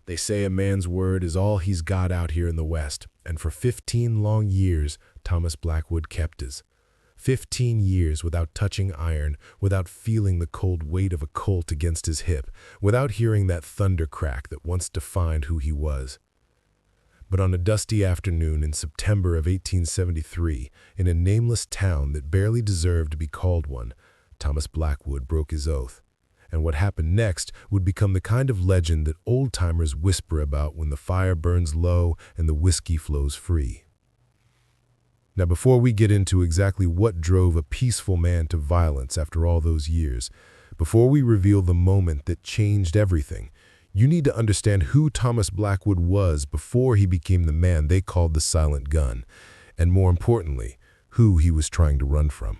They say a man's word is all he's got out here in the West, and for 15 long years, Thomas Blackwood kept his. 15 years without touching iron, without feeling the cold weight of a Colt against his hip, without hearing that thunder crack that once defined who he was. But on a dusty afternoon in September of 1873, in a nameless town that barely deserved to be called one, Thomas Blackwood broke his oath. And what happened next would become the kind of legend that old-timers whisper about when the fire burns low and the whiskey flows free. Now, before we get into exactly what drove a peaceful man to violence after all those years, before we reveal the moment that changed everything, you need to understand who Thomas Blackwood was before he became the man they called the Silent Gun, and more importantly, who he was trying to run from.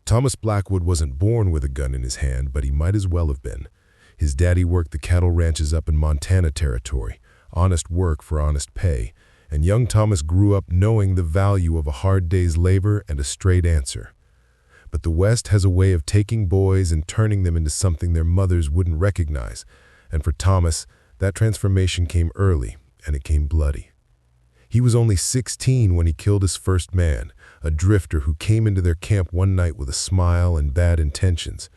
Thomas Blackwood wasn't born with a gun in his hand, but he might as well have been. His daddy worked the cattle ranches up in Montana Territory, honest work for honest pay, and young Thomas grew up knowing the value of a hard day's labor and a straight answer. But the West has a way of taking boys and turning them into something their mothers wouldn't recognize, and for Thomas, that transformation came early, and it came bloody. He was only 16 when he killed his first man, a drifter who came into their camp one night with a smile and bad intentions.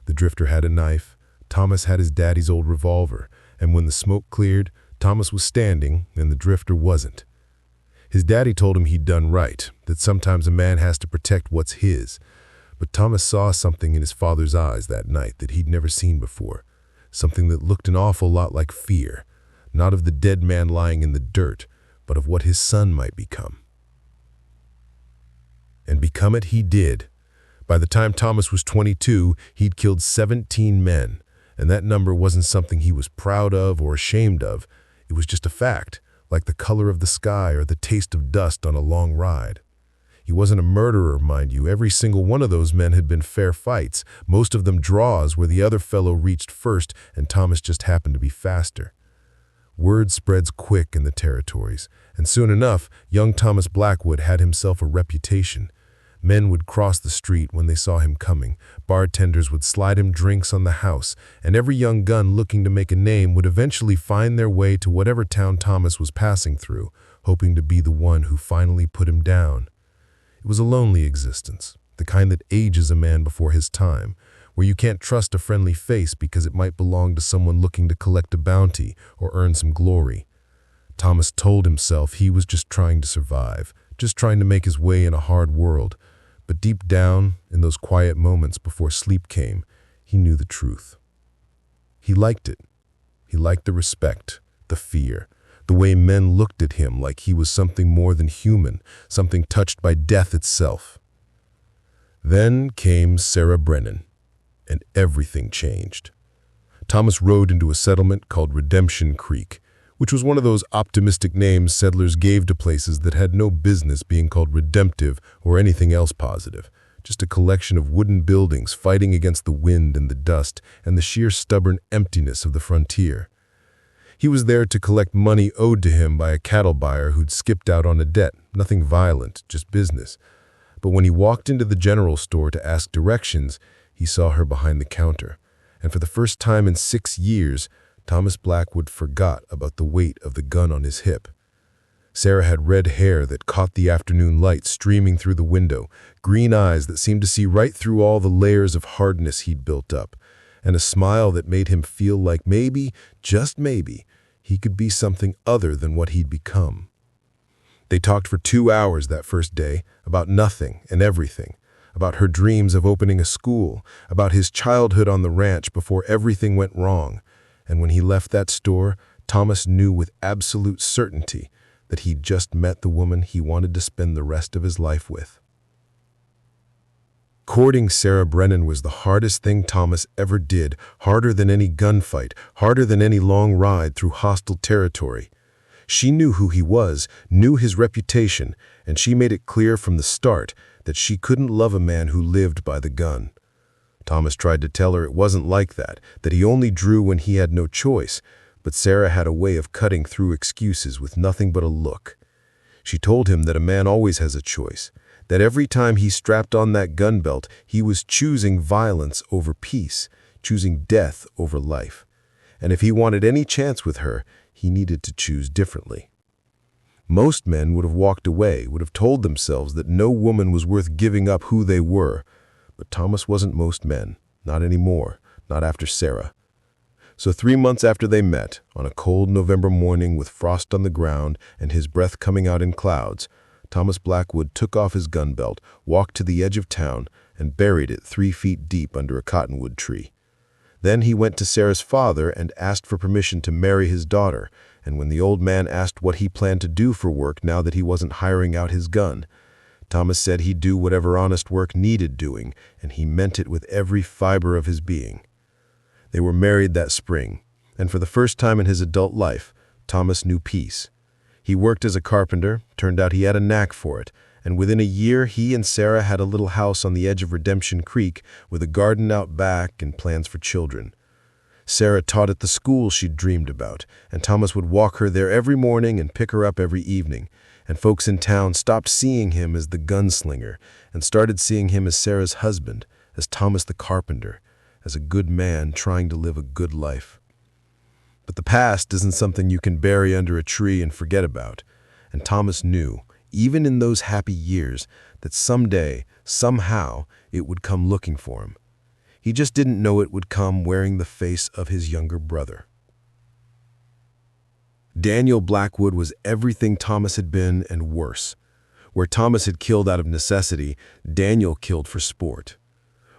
The drifter had a knife, Thomas had his daddy's old revolver, and when the smoke cleared, Thomas was standing and the drifter wasn't. His daddy told him he'd done right, that sometimes a man has to protect what's his. But Thomas saw something in his father's eyes that night that he'd never seen before, something that looked an awful lot like fear, not of the dead man lying in the dirt, but of what his son might become. And become it he did. By the time Thomas was 22, he'd killed 17 men, and that number wasn't something he was proud of or ashamed of. It was just a fact, like the color of the sky or the taste of dust on a long ride. He wasn't a murderer, mind you. Every single one of those men had been fair fights, most of them draws where the other fellow reached first and Thomas just happened to be faster. Word spreads quick in the territories, and soon enough, young Thomas Blackwood had himself a reputation. Men would cross the street when they saw him coming, bartenders would slide him drinks on the house, and every young gun looking to make a name would eventually find their way to whatever town Thomas was passing through, hoping to be the one who finally put him down. It was a lonely existence, the kind that ages a man before his time, where you can't trust a friendly face because it might belong to someone looking to collect a bounty or earn some glory. Thomas told himself he was just trying to survive, just trying to make his way in a hard world. But deep down, in those quiet moments before sleep came, he knew the truth. He liked it. He liked the respect, the fear, the way men looked at him like he was something more than human, something touched by death itself. Then came Sarah Brennan, and everything changed. Thomas rode into a settlement called Redemption Creek, which was one of those optimistic names settlers gave to places that had no business being called redemptive or anything else positive, just a collection of wooden buildings fighting against the wind and the dust and the sheer stubborn emptiness of the frontier. He was there to collect money owed to him by a cattle buyer who'd skipped out on a debt, nothing violent, just business. But when he walked into the general store to ask directions, he saw her behind the counter, and for the first time in 6 years, Thomas Blackwood forgot about the weight of the gun on his hip. Sarah had red hair that caught the afternoon light streaming through the window, green eyes that seemed to see right through all the layers of hardness he'd built up, and a smile that made him feel like maybe, just maybe, he could be something other than what he'd become. They talked for 2 hours that first day about nothing and everything, about her dreams of opening a school, about his childhood on the ranch before everything went wrong. And when he left that store, Thomas knew with absolute certainty that he'd just met the woman he wanted to spend the rest of his life with. Courting Sarah Brennan was the hardest thing Thomas ever did, harder than any gunfight, harder than any long ride through hostile territory. She knew who he was, knew his reputation, and she made it clear from the start that she couldn't love a man who lived by the gun. Thomas tried to tell her it wasn't like that he only drew when he had no choice, but Sarah had a way of cutting through excuses with nothing but a look. She told him that a man always has a choice, that every time he strapped on that gun belt, he was choosing violence over peace, choosing death over life. and if he wanted any chance with her, he needed to choose differently. Most men would have walked away, would have told themselves that no woman was worth giving up who they were, but Thomas wasn't most men, not anymore, not after Sarah. So 3 months after they met, on a cold November morning with frost on the ground and his breath coming out in clouds, Thomas Blackwood took off his gun belt, walked to the edge of town, and buried it 3 feet deep under a cottonwood tree. Then he went to Sarah's father and asked for permission to marry his daughter, and when the old man asked what he planned to do for work now that he wasn't hiring out his gun, Thomas said he'd do whatever honest work needed doing, and he meant it with every fiber of his being. They were married that spring, and for the first time in his adult life, Thomas knew peace. He worked as a carpenter, turned out he had a knack for it, and within a year he and Sarah had a little house on the edge of Redemption Creek with a garden out back and plans for children. Sarah taught at the school she'd dreamed about, and Thomas would walk her there every morning and pick her up every evening, and folks in town stopped seeing him as the gunslinger and started seeing him as Sarah's husband, as Thomas the carpenter, as a good man trying to live a good life. But the past isn't something you can bury under a tree and forget about, and Thomas knew, even in those happy years, that someday, somehow, it would come looking for him. He just didn't know it would come wearing the face of his younger brother. Daniel Blackwood was everything Thomas had been and worse. Where Thomas had killed out of necessity, Daniel killed for sport.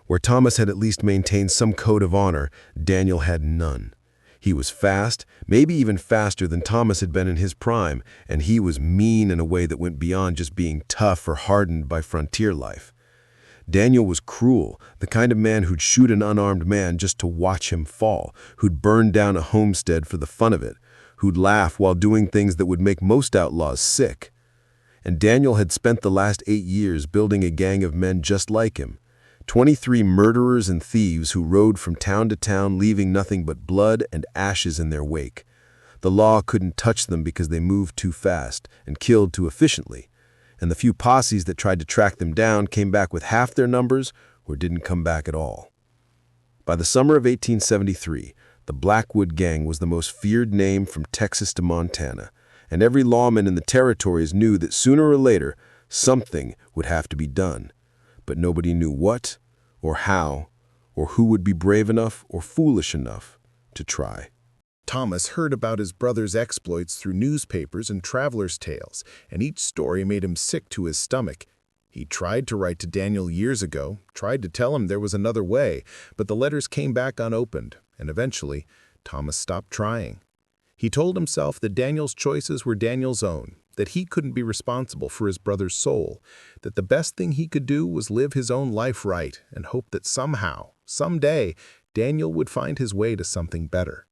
Where Thomas had at least maintained some code of honor, Daniel had none. He was fast, maybe even faster than Thomas had been in his prime, and he was mean in a way that went beyond just being tough or hardened by frontier life. Daniel was cruel, the kind of man who'd shoot an unarmed man just to watch him fall, who'd burn down a homestead for the fun of it, who'd laugh while doing things that would make most outlaws sick. And Daniel had spent the last 8 years building a gang of men just like him. 23 murderers and thieves who rode from town to town leaving nothing but blood and ashes in their wake. The law couldn't touch them because they moved too fast and killed too efficiently, and the few posses that tried to track them down came back with half their numbers or didn't come back at all. By the summer of 1873, the Blackwood Gang was the most feared name from Texas to Montana, and every lawman in the territories knew that sooner or later something would have to be done. But nobody knew what, or how, or who would be brave enough or foolish enough to try. Thomas heard about his brother's exploits through newspapers and travelers' tales, and each story made him sick to his stomach. He tried to write to Daniel years ago, tried to tell him there was another way, but the letters came back unopened, and eventually, Thomas stopped trying. He told himself that Daniel's choices were Daniel's own, that he couldn't be responsible for his brother's soul, that the best thing he could do was live his own life right and hope that somehow, someday, Daniel would find his way to something better.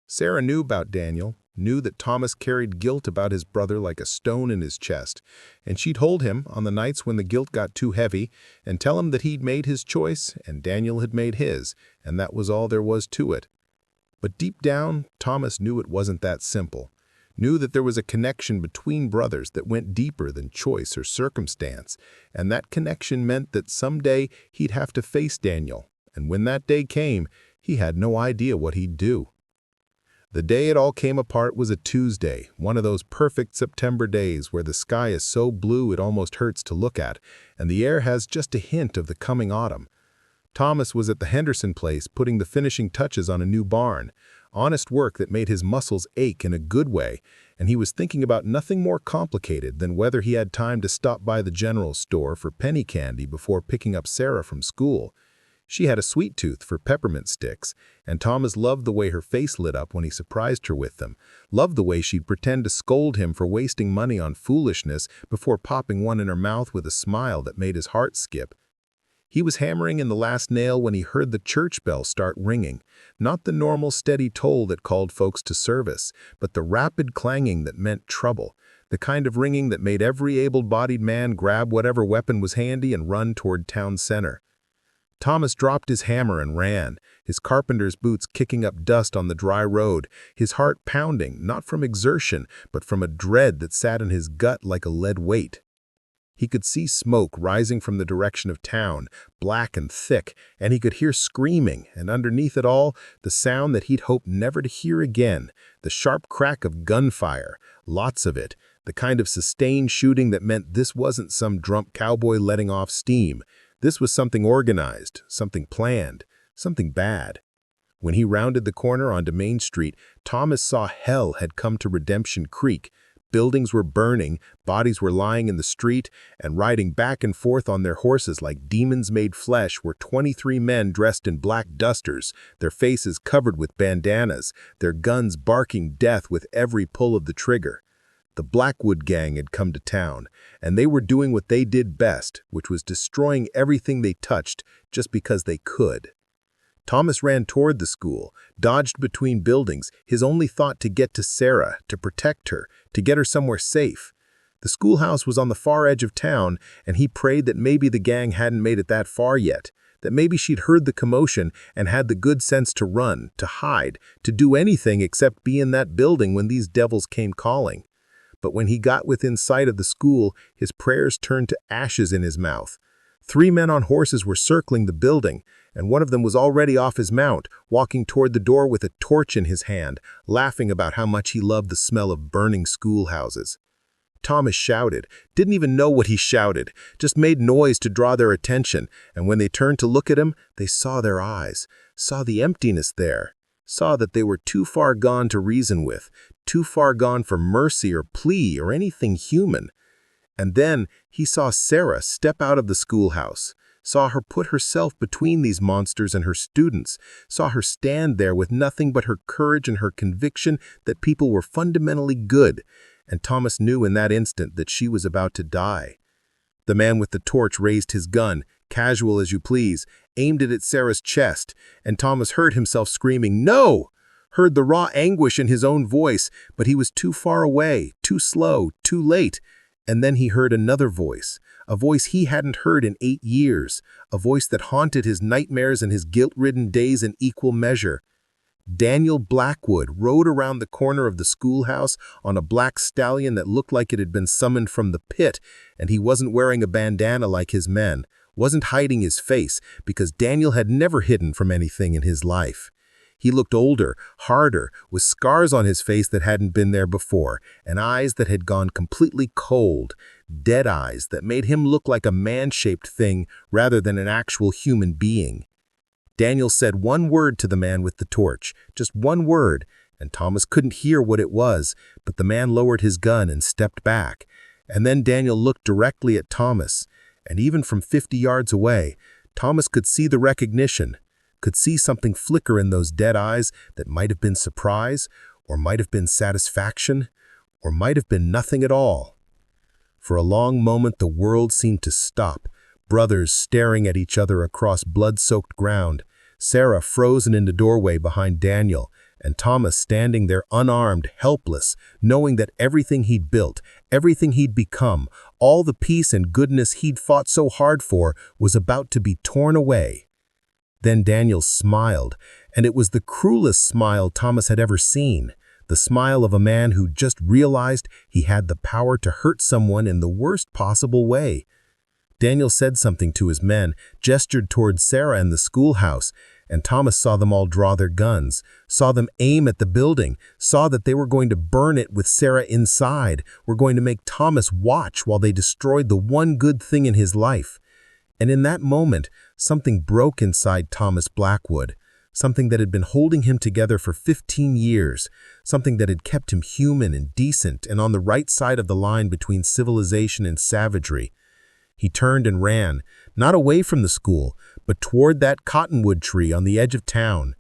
Sarah knew about Daniel, knew that Thomas carried guilt about his brother like a stone in his chest, and she'd hold him on the nights when the guilt got too heavy and tell him that he'd made his choice and Daniel had made his, and that was all there was to it. But deep down, Thomas knew it wasn't that simple. Knew that there was a connection between brothers that went deeper than choice or circumstance, and that connection meant that someday he'd have to face Daniel, and when that day came, he had no idea what he'd do. The day it all came apart was a Tuesday, one of those perfect September days where the sky is so blue it almost hurts to look at, and the air has just a hint of the coming autumn. Thomas was at the Henderson place putting the finishing touches on a new barn, honest work that made his muscles ache in a good way, and he was thinking about nothing more complicated than whether he had time to stop by the general store for penny candy before picking up Sarah from school. She had a sweet tooth for peppermint sticks, and Thomas loved the way her face lit up when he surprised her with them, loved the way she'd pretend to scold him for wasting money on foolishness before popping one in her mouth with a smile that made his heart skip. He was hammering in the last nail when he heard the church bell start ringing, not the normal steady toll that called folks to service, but the rapid clanging that meant trouble, the kind of ringing that made every able-bodied man grab whatever weapon was handy and run toward town center. Thomas dropped his hammer and ran, his carpenter's boots kicking up dust on the dry road, his heart pounding, not from exertion, but from a dread that sat in his gut like a lead weight. He could see smoke rising from the direction of town, black and thick, and he could hear screaming, and underneath it all, the sound that he'd hoped never to hear again, the sharp crack of gunfire, lots of it, the kind of sustained shooting that meant this wasn't some drunk cowboy letting off steam. This was something organized, something planned, something bad. When he rounded the corner onto Main Street, Thomas saw hell had come to Redemption Creek. Buildings were burning, bodies were lying in the street, and riding back and forth on their horses like demons made flesh were 23 men dressed in black dusters, their faces covered with bandanas, their guns barking death with every pull of the trigger. The Blackwood gang had come to town, and they were doing what they did best, which was destroying everything they touched just because they could. Thomas ran toward the school, dodged between buildings, his only thought to get to Sarah, to protect her, to get her somewhere safe. The schoolhouse was on the far edge of town, and he prayed that maybe the gang hadn't made it that far yet, that maybe she'd heard the commotion and had the good sense to run, to hide, to do anything except be in that building when these devils came calling. But when he got within sight of the school, his prayers turned to ashes in his mouth. 3 men on horses were circling the building, and one of them was already off his mount, walking toward the door with a torch in his hand, laughing about how much he loved the smell of burning schoolhouses. Thomas shouted, didn't even know what he shouted, just made noise to draw their attention, and when they turned to look at him, they saw their eyes, saw the emptiness there, saw that they were too far gone to reason with, too far gone for mercy or plea or anything human. And then he saw Sarah step out of the schoolhouse, saw her put herself between these monsters and her students, saw her stand there with nothing but her courage and her conviction that people were fundamentally good, and Thomas knew in that instant that she was about to die. The man with the torch raised his gun, casual as you please, aimed it at Sarah's chest, and Thomas heard himself screaming, "No!" Heard the raw anguish in his own voice, but he was too far away, too slow, too late. And then he heard another voice, a voice he hadn't heard in 8 years, a voice that haunted his nightmares and his guilt-ridden days in equal measure. Daniel Blackwood rode around the corner of the schoolhouse on a black stallion that looked like it had been summoned from the pit, and he wasn't wearing a bandana like his men, wasn't hiding his face, because Daniel had never hidden from anything in his life. He looked older, harder, with scars on his face that hadn't been there before, and eyes that had gone completely cold, dead eyes that made him look like a man-shaped thing rather than an actual human being. Daniel said one word to the man with the torch, just one word, and Thomas couldn't hear what it was, but the man lowered his gun and stepped back. And then Daniel looked directly at Thomas, and even from 50 yards away, Thomas could see the recognition, could see something flicker in those dead eyes that might have been surprise, or might have been satisfaction, or might have been nothing at all. For a long moment the world seemed to stop, brothers staring at each other across blood-soaked ground, Sarah frozen in the doorway behind Daniel, and Thomas standing there unarmed, helpless, knowing that everything he'd built, everything he'd become, all the peace and goodness he'd fought so hard for was about to be torn away. Then Daniel smiled, and it was the cruelest smile Thomas had ever seen, the smile of a man who just realized he had the power to hurt someone in the worst possible way. Daniel said something to his men, gestured toward Sarah and the schoolhouse, and Thomas saw them all draw their guns, saw them aim at the building, saw that they were going to burn it with Sarah inside, were going to make Thomas watch while they destroyed the one good thing in his life. And in that moment, something broke inside Thomas Blackwood, something that had been holding him together for 15 years, something that had kept him human and decent and on the right side of the line between civilization and savagery. He turned and ran, not away from the school, but toward that cottonwood tree on the edge of town.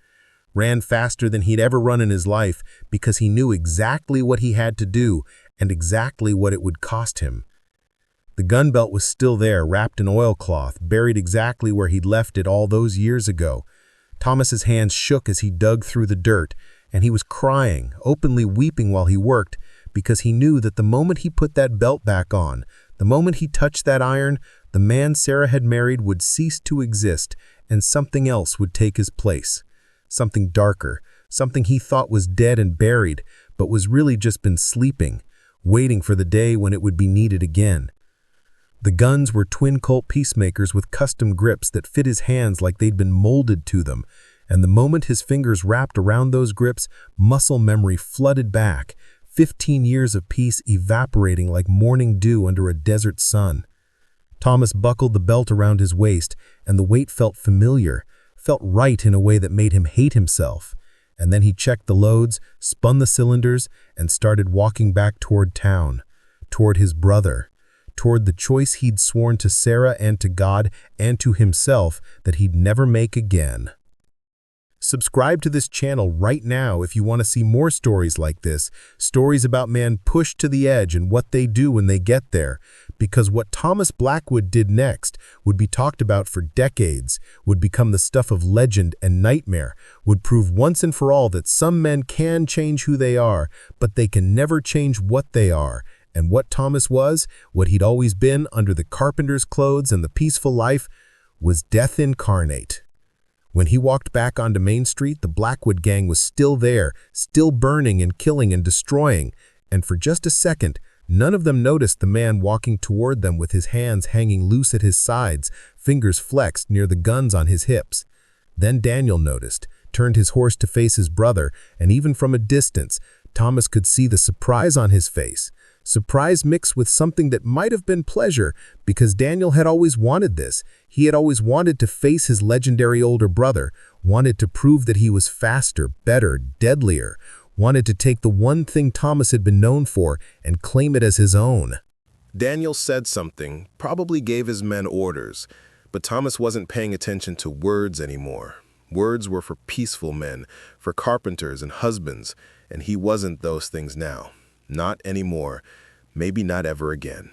Ran faster than he'd ever run in his life because he knew exactly what he had to do and exactly what it would cost him. The gun belt was still there, wrapped in oilcloth, buried exactly where he'd left it all those years ago. Thomas's hands shook as he dug through the dirt, and he was crying, openly weeping while he worked, because he knew that the moment he put that belt back on, the moment he touched that iron, the man Sarah had married would cease to exist, and something else would take his place. Something darker, something he thought was dead and buried, but was really just been sleeping, waiting for the day when it would be needed again. The guns were twin Colt Peacemakers with custom grips that fit his hands like they'd been molded to them, and the moment his fingers wrapped around those grips, muscle memory flooded back, 15 years of peace evaporating like morning dew under a desert sun. Thomas buckled the belt around his waist, and the weight felt familiar, felt right in a way that made him hate himself. And then he checked the loads, spun the cylinders, and started walking back toward town, toward his brother, toward the choice he'd sworn to Sarah and to God and to himself that he'd never make again. Subscribe to this channel right now if you want to see more stories like this, stories about men pushed to the edge and what they do when they get there, because what Thomas Blackwood did next would be talked about for decades, would become the stuff of legend and nightmare, would prove once and for all that some men can change who they are, but they can never change what they are. And what Thomas was, what he'd always been under the carpenter's clothes and the peaceful life, was death incarnate. When he walked back onto Main Street, the Blackwood gang was still there, still burning and killing and destroying, and for just a second, none of them noticed the man walking toward them with his hands hanging loose at his sides, fingers flexed near the guns on his hips. Then Daniel noticed, turned his horse to face his brother, and even from a distance, Thomas could see the surprise on his face. Surprise mixed with something that might have been pleasure, because Daniel had always wanted this. He had always wanted to face his legendary older brother, wanted to prove that he was faster, better, deadlier, wanted to take the one thing Thomas had been known for and claim it as his own. Daniel said something, probably gave his men orders, but Thomas wasn't paying attention to words anymore. Words were for peaceful men, for carpenters and husbands, and he wasn't those things now. Not anymore, maybe not ever again.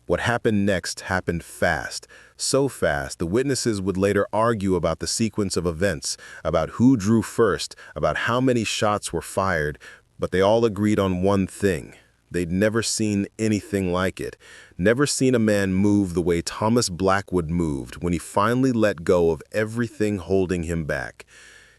What happened next happened fast, so fast the witnesses would later argue about the sequence of events, about who drew first, about how many shots were fired, but they all agreed on one thing. They'd never seen anything like it, never seen a man move the way Thomas Blackwood moved when he finally let go of everything holding him back.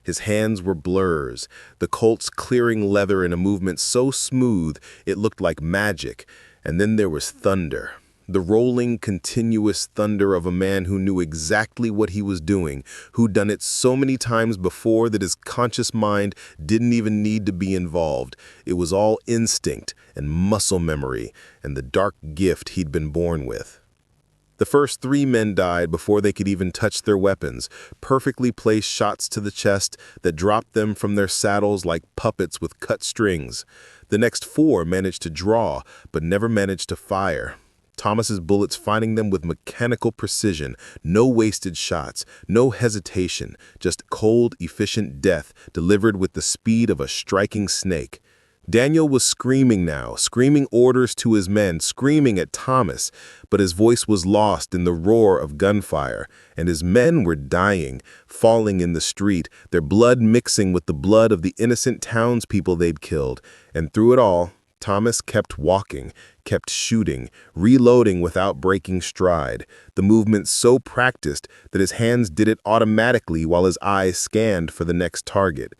His hands were blurs, the Colts clearing leather in a movement so smooth it looked like magic. And then there was thunder, the rolling, continuous thunder of a man who knew exactly what he was doing, who'd done it so many times before that his conscious mind didn't even need to be involved. It was all instinct and muscle memory and the dark gift he'd been born with. The first 3 men died before they could even touch their weapons, perfectly placed shots to the chest that dropped them from their saddles like puppets with cut strings. The next 4 managed to draw, but never managed to fire. Thomas's bullets finding them with mechanical precision, no wasted shots, no hesitation, just cold, efficient death delivered with the speed of a striking snake. Daniel was screaming now, screaming orders to his men, screaming at Thomas, but his voice was lost in the roar of gunfire, and his men were dying, falling in the street, their blood mixing with the blood of the innocent townspeople they'd killed. And through it all, Thomas kept walking, kept shooting, reloading without breaking stride, the movement so practiced that his hands did it automatically while his eyes scanned for the next target.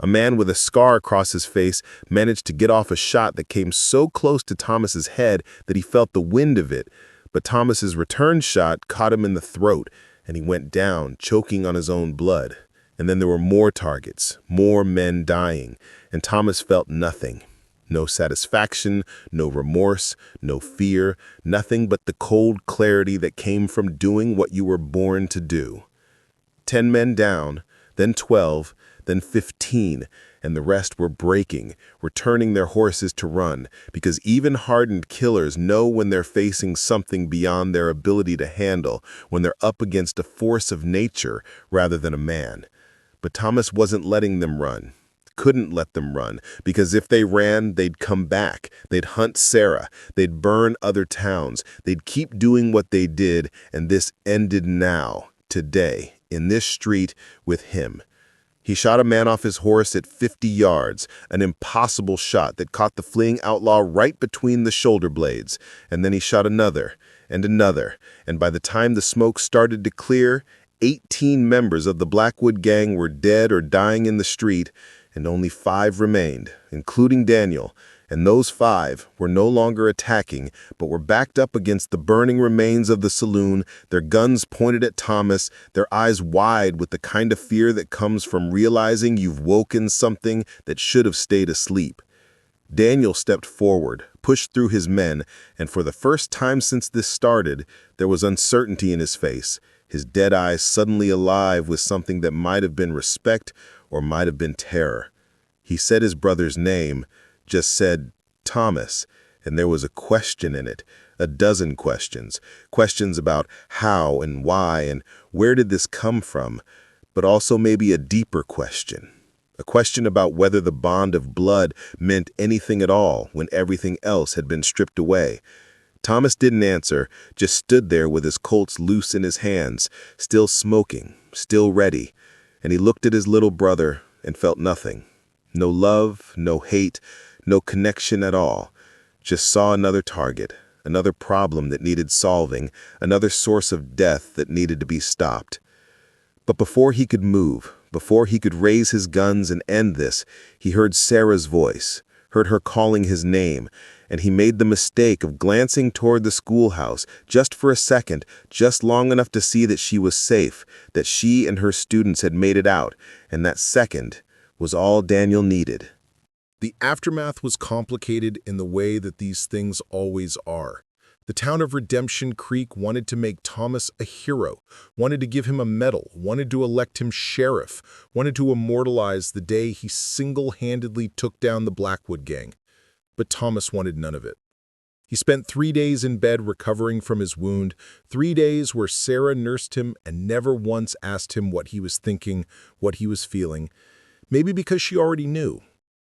A man with a scar across his face managed to get off a shot that came so close to Thomas's head that he felt the wind of it, but Thomas's return shot caught him in the throat, and he went down, choking on his own blood. And then there were more targets, more men dying, and Thomas felt nothing. No satisfaction, no remorse, no fear, nothing but the cold clarity that came from doing what you were born to do. 10 men down, then 12, then 15, and the rest were breaking, returning their horses to run, because even hardened killers know when they're facing something beyond their ability to handle, when they're up against a force of nature rather than a man. But Thomas wasn't letting them run, couldn't let them run, because if they ran, they'd come back, they'd hunt Sarah, they'd burn other towns, they'd keep doing what they did, and this ended now, today, in this street with him. He shot a man off his horse at 50 yards, an impossible shot that caught the fleeing outlaw right between the shoulder blades. And then he shot another, and by the time the smoke started to clear, 18 members of the Blackwood gang were dead or dying in the street, and only 5 remained, including Daniel, And those 5 were no longer attacking, but were backed up against the burning remains of the saloon, their guns pointed at Thomas, their eyes wide with the kind of fear that comes from realizing you've woken something that should have stayed asleep. Daniel stepped forward, pushed through his men, and for the first time since this started, there was uncertainty in his face, his dead eyes suddenly alive with something that might have been respect or might have been terror. He said his brother's name, just said, Thomas, and there was a question in it, a dozen questions, questions about how and why and where did this come from, but also maybe a deeper question. A question about whether the bond of blood meant anything at all when everything else had been stripped away. Thomas didn't answer, just stood there with his Colts loose in his hands, still smoking, still ready, and he looked at his little brother and felt nothing. No love, no hate, no connection at all. Just saw another target, another problem that needed solving, another source of death that needed to be stopped. But before he could move, before he could raise his guns and end this, he heard Sarah's voice, heard her calling his name, and he made the mistake of glancing toward the schoolhouse just for a second, just long enough to see that she was safe, that she and her students had made it out, and that second was all Daniel needed. The aftermath was complicated in the way that these things always are. The town of Redemption Creek wanted to make Thomas a hero, wanted to give him a medal, wanted to elect him sheriff, wanted to immortalize the day he single-handedly took down the Blackwood gang. But Thomas wanted none of it. He spent 3 days in bed recovering from his wound, 3 days where Sarah nursed him and never once asked him what he was thinking, what he was feeling. Maybe because she already knew.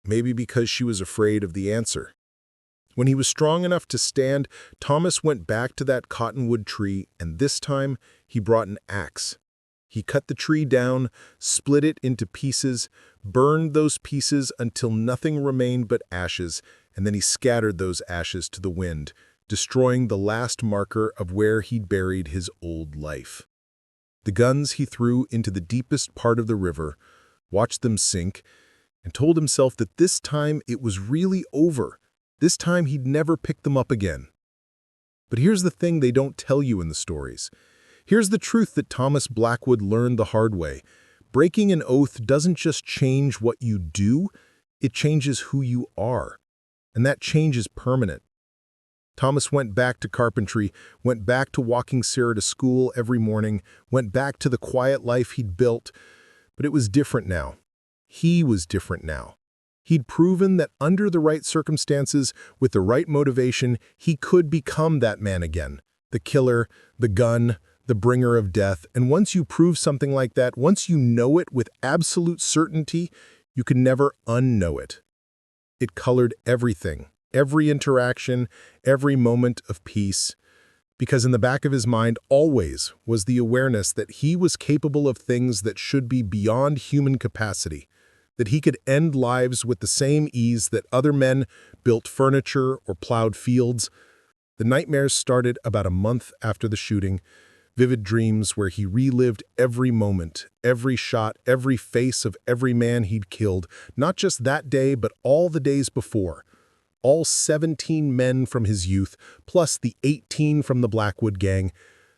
Maybe because she was afraid of the answer. When he was strong enough to stand, Thomas went back to that cottonwood tree, and this time he brought an axe. He cut the tree down, split it into pieces, burned those pieces until nothing remained but ashes, and then he scattered those ashes to the wind, destroying the last marker of where he'd buried his old life. The guns he threw into the deepest part of the river, watched them sink, and told himself that this time it was really over. This time he'd never pick them up again. But here's the thing they don't tell you in the stories. Here's the truth that Thomas Blackwood learned the hard way. Breaking an oath doesn't just change what you do, it changes who you are. And that change is permanent. Thomas went back to carpentry, went back to walking Sarah to school every morning, went back to the quiet life he'd built, but it was different now. He was different now. He'd proven that under the right circumstances, with the right motivation, he could become that man again. The killer, the gun, the bringer of death. And once you prove something like that, once you know it with absolute certainty, you can never unknow it. It colored everything, every interaction, every moment of peace. Because in the back of his mind always was the awareness that he was capable of things that should be beyond human capacity. That he could end lives with the same ease that other men built furniture or plowed fields. The nightmares started about a month after the shooting, vivid dreams where he relived every moment, every shot, every face of every man he'd killed, not just that day, but all the days before. All 17 men from his youth, plus the 18 from the Blackwood gang,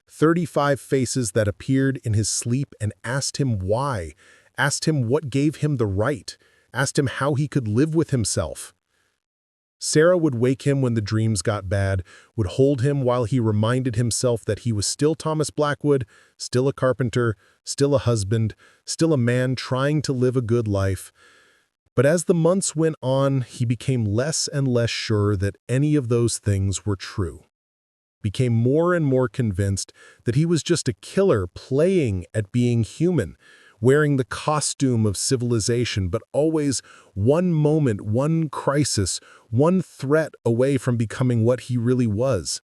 35 faces that appeared in his sleep and asked him why, asked him what gave him the right, asked him how he could live with himself. Sarah would wake him when the dreams got bad, would hold him while he reminded himself that he was still Thomas Blackwood, still a carpenter, still a husband, still a man trying to live a good life. But as the months went on, he became less and less sure that any of those things were true. Became more and more convinced that he was just a killer playing at being human, wearing the costume of civilization, but always one moment, one crisis, one threat away from becoming what he really was.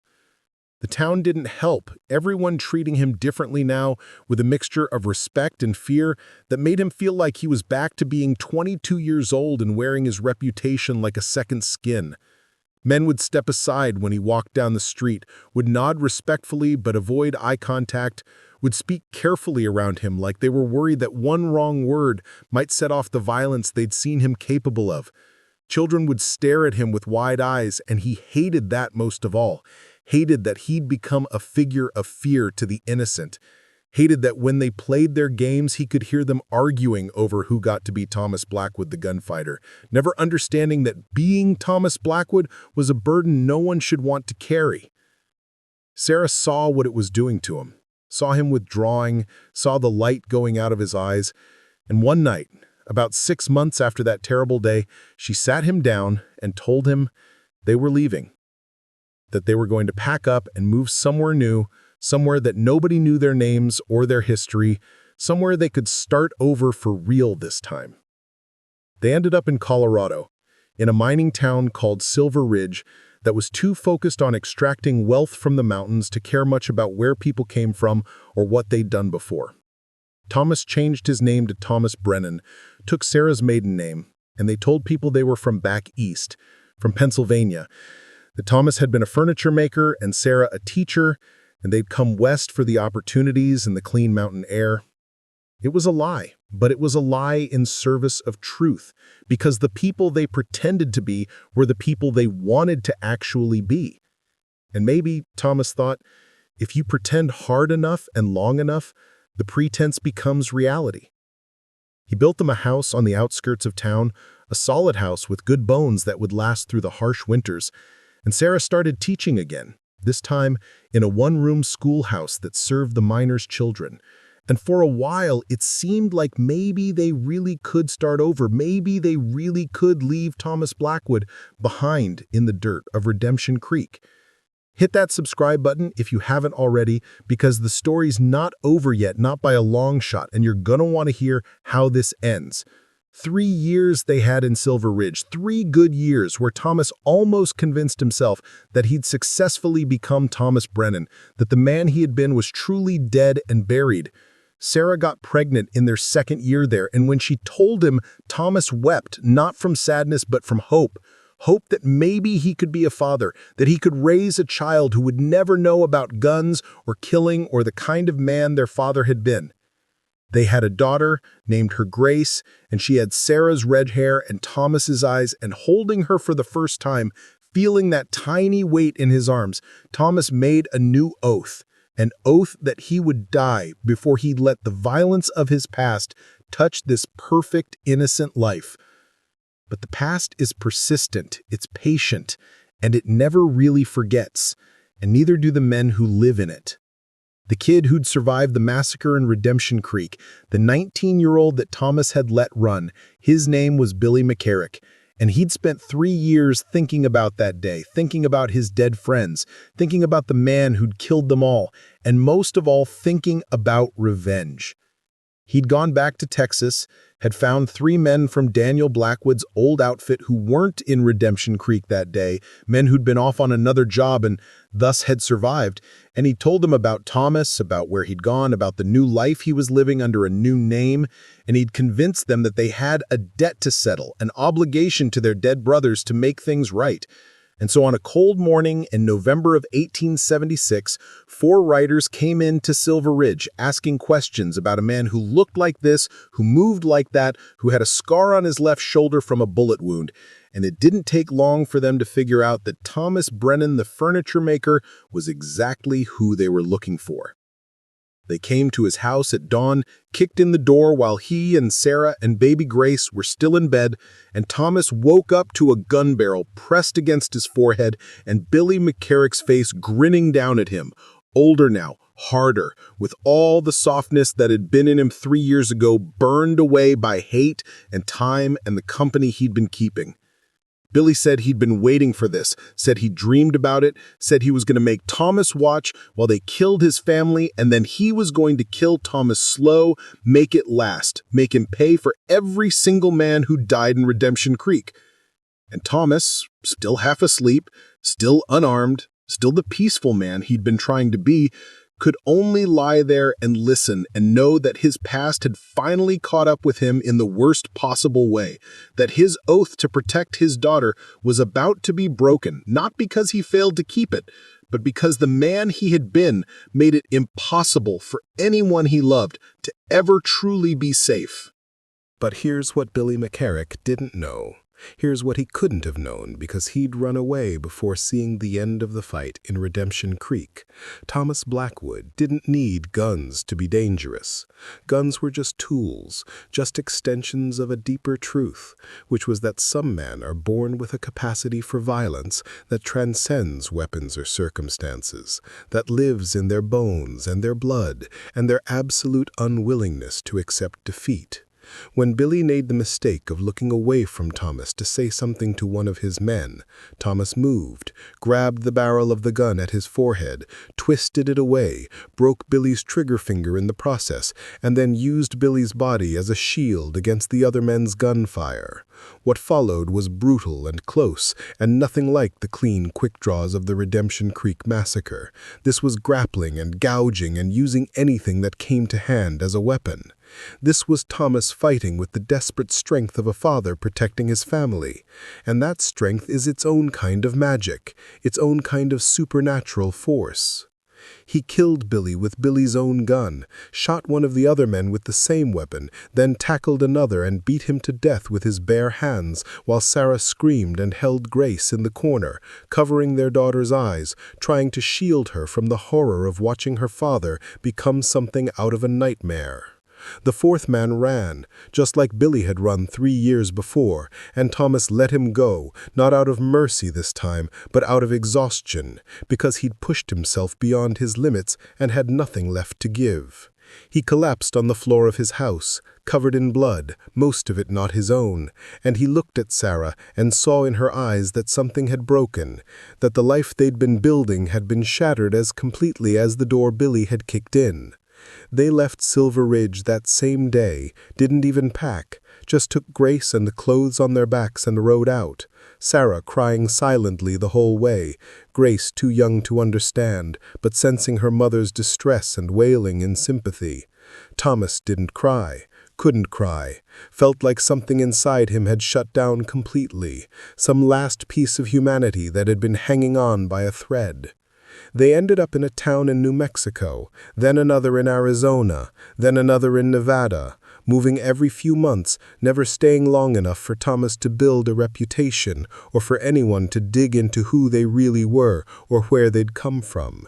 The town didn't help, everyone treating him differently now, with a mixture of respect and fear that made him feel like he was back to being 22 years old and wearing his reputation like a second skin. Men would step aside when he walked down the street, would nod respectfully but avoid eye contact, would speak carefully around him like they were worried that one wrong word might set off the violence they'd seen him capable of. Children would stare at him with wide eyes, and he hated that most of all. Hated that he'd become a figure of fear to the innocent. Hated that when they played their games, he could hear them arguing over who got to be Thomas Blackwood the gunfighter, never understanding that being Thomas Blackwood was a burden no one should want to carry. Sarah saw what it was doing to him, saw him withdrawing, saw the light going out of his eyes, and one night, about 6 months after that terrible day, she sat him down and told him they were leaving, that they were going to pack up and move somewhere new, somewhere that nobody knew their names or their history, somewhere they could start over for real this time. They ended up in Colorado, in a mining town called Silver Ridge that was too focused on extracting wealth from the mountains to care much about where people came from or what they'd done before. Thomas changed his name to Thomas Brennan, took Sarah's maiden name, and they told people they were from back east, from Pennsylvania, that Thomas had been a furniture maker and Sarah a teacher, and they'd come west for the opportunities and the clean mountain air. It was a lie, but it was a lie in service of truth, because the people they pretended to be were the people they wanted to actually be. And maybe, Thomas thought, if you pretend hard enough and long enough, the pretense becomes reality. He built them a house on the outskirts of town, a solid house with good bones that would last through the harsh winters, and Sarah started teaching again, this time in a one-room schoolhouse that served the miners' children. And for a while, it seemed like maybe they really could start over. Maybe they really could leave Thomas Blackwood behind in the dirt of Redemption Creek. Hit that subscribe button if you haven't already, because the story's not over yet, not by a long shot, and you're gonna want to hear how this ends. 3 years they had in Silver Ridge, 3 good years where Thomas almost convinced himself that he'd successfully become Thomas Brennan, that the man he had been was truly dead and buried. Sarah got pregnant in their 2nd year there, and when she told him, Thomas wept, not from sadness but from hope. Hope that maybe he could be a father, that he could raise a child who would never know about guns or killing or the kind of man their father had been. They had a daughter, named her Grace, and she had Sarah's red hair and Thomas's eyes, and holding her for the first time, feeling that tiny weight in his arms, Thomas made a new oath, an oath that he would die before he'd let the violence of his past touch this perfect, innocent life. But the past is persistent, it's patient, and it never really forgets, and neither do the men who live in it. The kid who'd survived the massacre in Redemption Creek, the 19-year-old that Thomas had let run, his name was Billy McCarrick, and he'd spent 3 years thinking about that day, thinking about his dead friends, thinking about the man who'd killed them all, and most of all, thinking about revenge. He'd gone back to Texas, had found 3 men from Daniel Blackwood's old outfit who weren't in Redemption Creek that day, men who'd been off on another job and thus had survived, and he told them about Thomas, about where he'd gone, about the new life he was living under a new name, and he'd convinced them that they had a debt to settle, an obligation to their dead brothers to make things right. And so on a cold morning in November of 1876, 4 writers came in to Silver Ridge asking questions about a man who looked like this, who moved like that, who had a scar on his left shoulder from a bullet wound. And it didn't take long for them to figure out that Thomas Brennan, the furniture maker, was exactly who they were looking for. They came to his house at dawn, kicked in the door while he and Sarah and baby Grace were still in bed, and Thomas woke up to a gun barrel pressed against his forehead and Billy McCarrick's face grinning down at him, older now, harder, with all the softness that had been in him 3 years ago burned away by hate and time and the company he'd been keeping. Billy said he'd been waiting for this, said he dreamed about it, said he was going to make Thomas watch while they killed his family, and then he was going to kill Thomas slow, make it last, make him pay for every single man who died in Redemption Creek. And Thomas, still half asleep, still unarmed, still the peaceful man he'd been trying to be, could only lie there and listen and know that his past had finally caught up with him in the worst possible way, that his oath to protect his daughter was about to be broken, not because he failed to keep it, but because the man he had been made it impossible for anyone he loved to ever truly be safe. But here's what Billy McCarrick didn't know. Here's what he couldn't have known because he'd run away before seeing the end of the fight in Redemption Creek. Thomas Blackwood didn't need guns to be dangerous. Guns were just tools, just extensions of a deeper truth, which was that some men are born with a capacity for violence that transcends weapons or circumstances, that lives in their bones and their blood and their absolute unwillingness to accept defeat. When Billy made the mistake of looking away from Thomas to say something to one of his men, Thomas moved, grabbed the barrel of the gun at his forehead, twisted it away, broke Billy's trigger finger in the process, and then used Billy's body as a shield against the other men's gunfire. What followed was brutal and close, and nothing like the clean, quick draws of the Redemption Creek massacre. This was grappling and gouging and using anything that came to hand as a weapon. This was Thomas fighting with the desperate strength of a father protecting his family. And that strength is its own kind of magic, its own kind of supernatural force. He killed Billy with Billy's own gun, shot one of the other men with the same weapon, then tackled another and beat him to death with his bare hands, while Sarah screamed and held Grace in the corner, covering their daughter's eyes, trying to shield her from the horror of watching her father become something out of a nightmare. The fourth man ran, just like Billy had run 3 years before, and Thomas let him go, not out of mercy this time, but out of exhaustion, because he'd pushed himself beyond his limits and had nothing left to give. He collapsed on the floor of his house, covered in blood, most of it not his own, and he looked at Sarah and saw in her eyes that something had broken, that the life they'd been building had been shattered as completely as the door Billy had kicked in. They left Silver Ridge that same day, didn't even pack, just took Grace and the clothes on their backs and rode out, Sarah crying silently the whole way, Grace too young to understand, but sensing her mother's distress and wailing in sympathy. Thomas didn't cry, couldn't cry, felt like something inside him had shut down completely, some last piece of humanity that had been hanging on by a thread. They ended up in a town in New Mexico, then another in Arizona, then another in Nevada, moving every few months, never staying long enough for Thomas to build a reputation or for anyone to dig into who they really were or where they'd come from.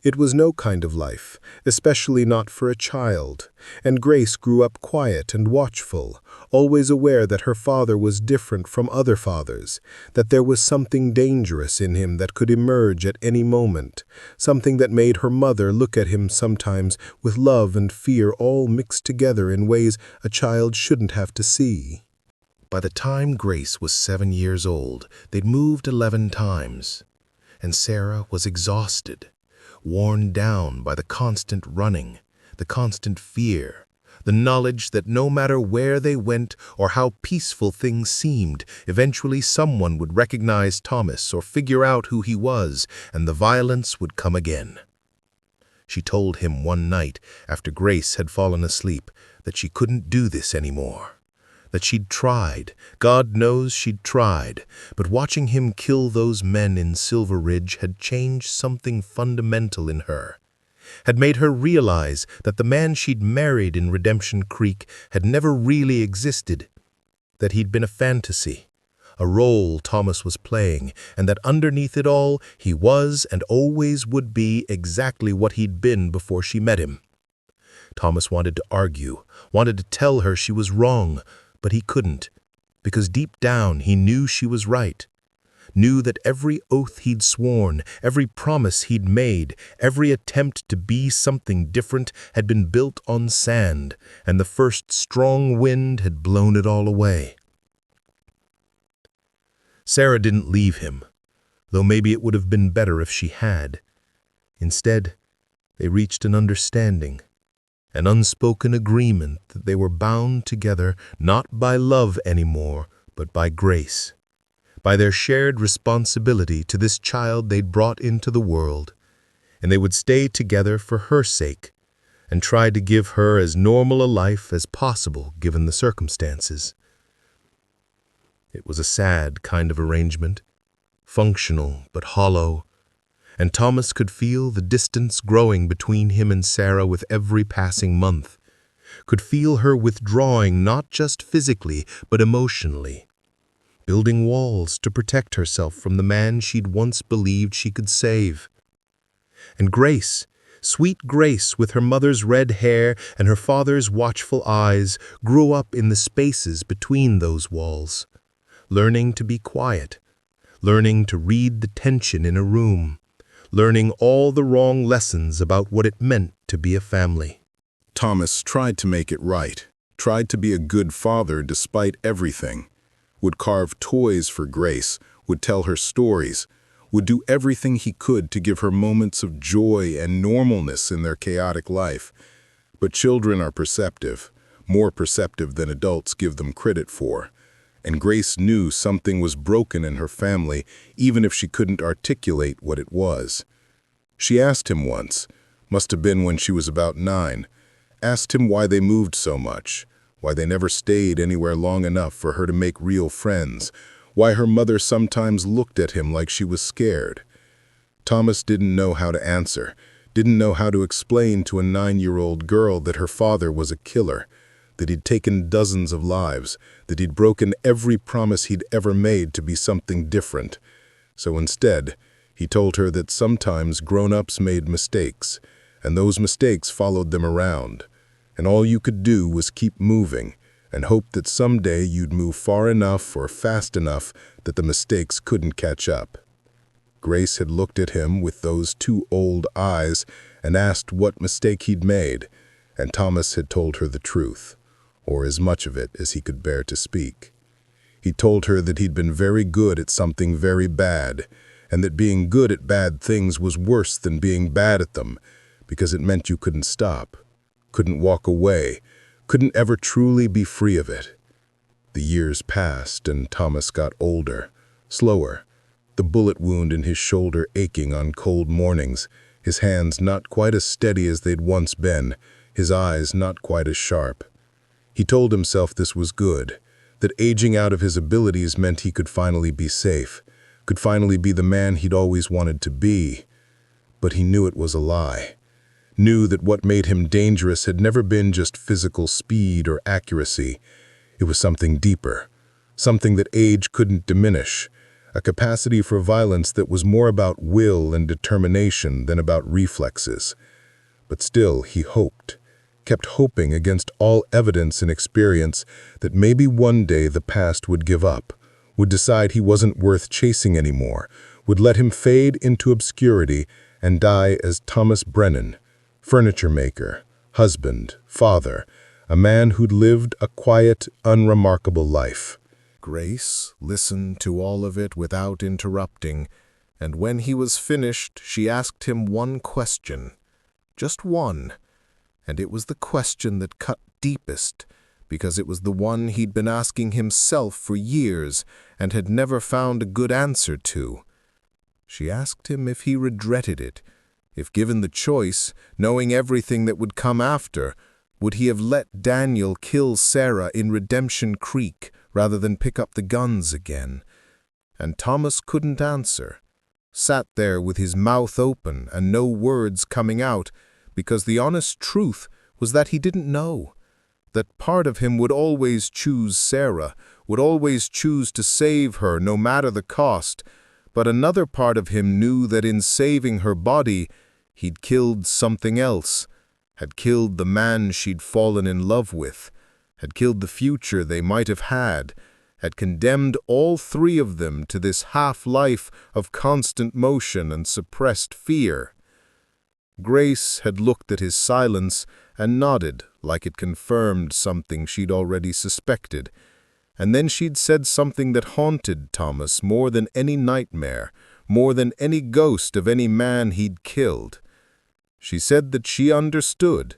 It was no kind of life, especially not for a child, and Grace grew up quiet and watchful, always aware that her father was different from other fathers, that there was something dangerous in him that could emerge at any moment, something that made her mother look at him sometimes with love and fear all mixed together in ways a child shouldn't have to see. By the time Grace was 7 years old, they'd moved 11 times, and Sarah was exhausted, worn down by the constant running, the constant fear, the knowledge that no matter where they went or how peaceful things seemed, eventually someone would recognize Thomas or figure out who he was, and the violence would come again. She told him one night, after Grace had fallen asleep, that she couldn't do this anymore. That she'd tried, God knows she'd tried, but watching him kill those men in Silver Ridge had changed something fundamental in her, had made her realize that the man she'd married in Redemption Creek had never really existed, that he'd been a fantasy, a role Thomas was playing, and that underneath it all, he was and always would be exactly what he'd been before she met him. Thomas wanted to argue, wanted to tell her she was wrong, but he couldn't, because deep down he knew she was right, knew that every oath he'd sworn, every promise he'd made, every attempt to be something different had been built on sand, and the first strong wind had blown it all away. Sarah didn't leave him, though maybe it would have been better if she had. Instead, they reached an understanding, an unspoken agreement that they were bound together not by love anymore, but by grace, by their shared responsibility to this child they'd brought into the world, and they would stay together for her sake and try to give her as normal a life as possible given the circumstances. It was a sad kind of arrangement, functional but hollow, and Thomas could feel the distance growing between him and Sarah with every passing month, could feel her withdrawing not just physically but emotionally. building walls to protect herself from the man she'd once believed she could save. And Grace, sweet Grace with her mother's red hair and her father's watchful eyes, grew up in the spaces between those walls, learning to be quiet, learning to read the tension in a room, learning all the wrong lessons about what it meant to be a family. Thomas tried to make it right, tried to be a good father despite everything, would carve toys for Grace, would tell her stories, would do everything he could to give her moments of joy and normalness in their chaotic life. But children are perceptive, more perceptive than adults give them credit for. And Grace knew something was broken in her family, even if she couldn't articulate what it was. She asked him once, must have been when she was about 9, asked him why they moved so much, why they never stayed anywhere long enough for her to make real friends, why her mother sometimes looked at him like she was scared. Thomas didn't know how to answer, didn't know how to explain to a 9-year-old girl that her father was a killer, that he'd taken dozens of lives, that he'd broken every promise he'd ever made to be something different. So instead, he told her that sometimes grown-ups made mistakes, and those mistakes followed them around, and all you could do was keep moving and hope that someday you'd move far enough or fast enough that the mistakes couldn't catch up. Grace had looked at him with those 2 old eyes and asked what mistake he'd made, and Thomas had told her the truth, or as much of it as he could bear to speak. He told her that he'd been very good at something very bad, and that being good at bad things was worse than being bad at them, because it meant you couldn't stop, couldn't walk away, couldn't ever truly be free of it. The years passed and Thomas got older, slower, the bullet wound in his shoulder aching on cold mornings, his hands not quite as steady as they'd once been, his eyes not quite as sharp. He told himself this was good, that aging out of his abilities meant he could finally be safe, could finally be the man he'd always wanted to be. But he knew it was a lie. Knew that what made him dangerous had never been just physical speed or accuracy. It was something deeper, something that age couldn't diminish, a capacity for violence that was more about will and determination than about reflexes. But still, he hoped, kept hoping against all evidence and experience that maybe one day the past would give up, would decide he wasn't worth chasing anymore, would let him fade into obscurity and die as Thomas Brennan, furniture maker, husband, father, a man who'd lived a quiet, unremarkable life. Grace listened to all of it without interrupting, and when he was finished, she asked him one question, just one, and it was the question that cut deepest, because it was the one he'd been asking himself for years and had never found a good answer to. She asked him if he regretted it, if given the choice, knowing everything that would come after, would he have let Daniel kill Sarah in Redemption Creek rather than pick up the guns again? And Thomas couldn't answer, sat there with his mouth open and no words coming out, because the honest truth was that he didn't know, that part of him would always choose Sarah, would always choose to save her no matter the cost, but another part of him knew that in saving her body, he'd killed something else, had killed the man she'd fallen in love with, had killed the future they might have had condemned all 3 of them to this half-life of constant motion and suppressed fear. Grace had looked at his silence and nodded like it confirmed something she'd already suspected, and then she'd said something that haunted Thomas more than any nightmare, more than any ghost of any man he'd killed. She said that she understood,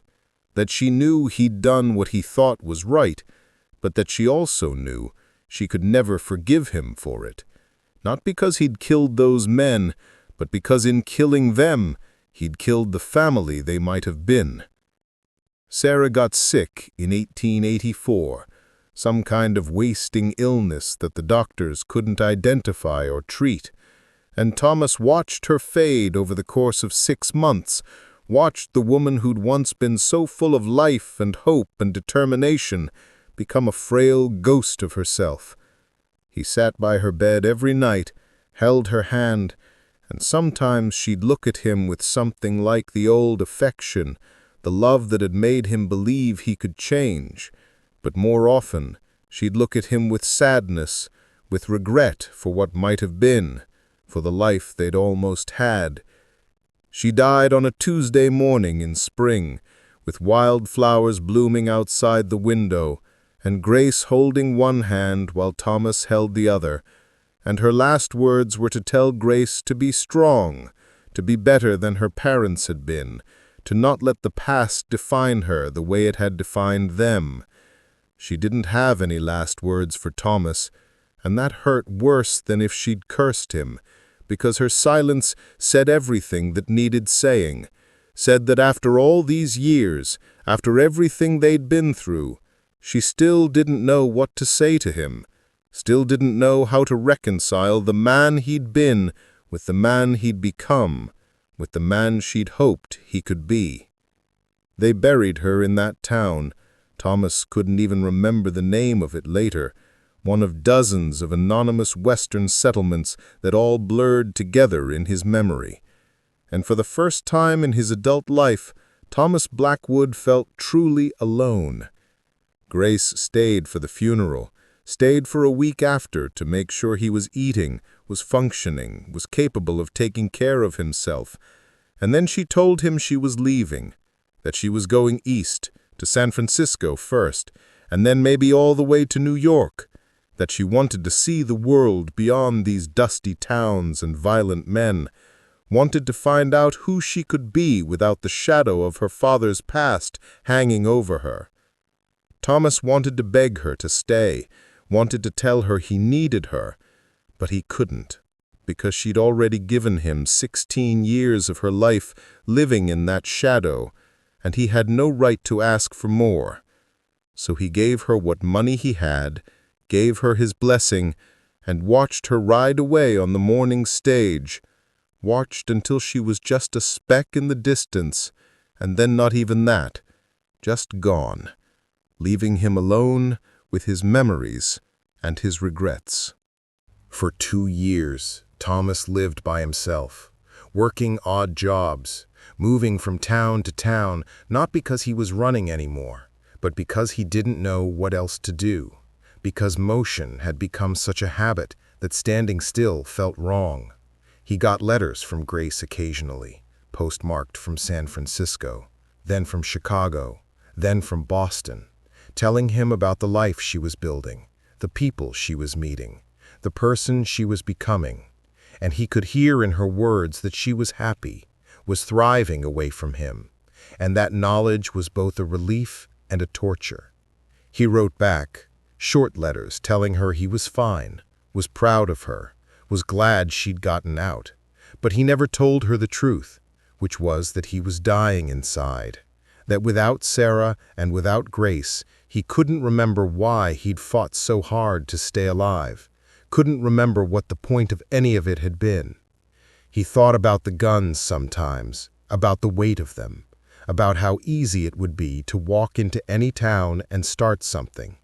that she knew he'd done what he thought was right, but that she also knew she could never forgive him for it, not because he'd killed those men, but because in killing them, he'd killed the family they might have been. Sarah got sick in 1884, some kind of wasting illness that the doctors couldn't identify or treat, and Thomas watched her fade over the course of 6 months, watched the woman who'd once been so full of life and hope and determination become a frail ghost of herself. He sat by her bed every night, held her hand, and sometimes she'd look at him with something like the old affection, the love that had made him believe he could change. But more often, she'd look at him with sadness, with regret for what might have been, for the life they'd almost had. She died on a Tuesday morning in spring, with wildflowers blooming outside the window, and Grace holding one hand while Thomas held the other, and her last words were to tell Grace to be strong, to be better than her parents had been, to not let the past define her the way it had defined them. She didn't have any last words for Thomas, and that hurt worse than if she'd cursed him, because her silence said everything that needed saying, said that after all these years, after everything they'd been through, she still didn't know what to say to him, still didn't know how to reconcile the man he'd been with the man he'd become, with the man she'd hoped he could be. They buried her in that town. Thomas couldn't even remember the name of it later, one of dozens of anonymous Western settlements that all blurred together in his memory. And for the first time in his adult life, Thomas Blackwood felt truly alone. Grace stayed for the funeral, stayed for a week after to make sure he was eating, was functioning, was capable of taking care of himself. And then she told him she was leaving, that she was going east, to San Francisco first, and then maybe all the way to New York, that she wanted to see the world beyond these dusty towns and violent men, wanted to find out who she could be without the shadow of her father's past hanging over her. Thomas wanted to beg her to stay, wanted to tell her he needed her, but he couldn't, because she'd already given him 16 years of her life living in that shadow, and he had no right to ask for more. So he gave her what money he had, gave her his blessing, and watched her ride away on the morning stage, watched until she was just a speck in the distance, and then not even that, just gone, leaving him alone with his memories and his regrets. For 2 years, Thomas lived by himself, working odd jobs, moving from town to town, not because he was running anymore, but because he didn't know what else to do, because motion had become such a habit that standing still felt wrong. He got letters from Grace occasionally, postmarked from San Francisco, then from Chicago, then from Boston, telling him about the life she was building, the people she was meeting, the person she was becoming, and he could hear in her words that she was happy, was thriving away from him, and that knowledge was both a relief and a torture. He wrote back short letters telling her he was fine, was proud of her, was glad she'd gotten out, but he never told her the truth, which was that he was dying inside, that without Sarah and without Grace, he couldn't remember why he'd fought so hard to stay alive, couldn't remember what the point of any of it had been. He thought about the guns sometimes, about the weight of them, about how easy it would be to walk into any town and start something,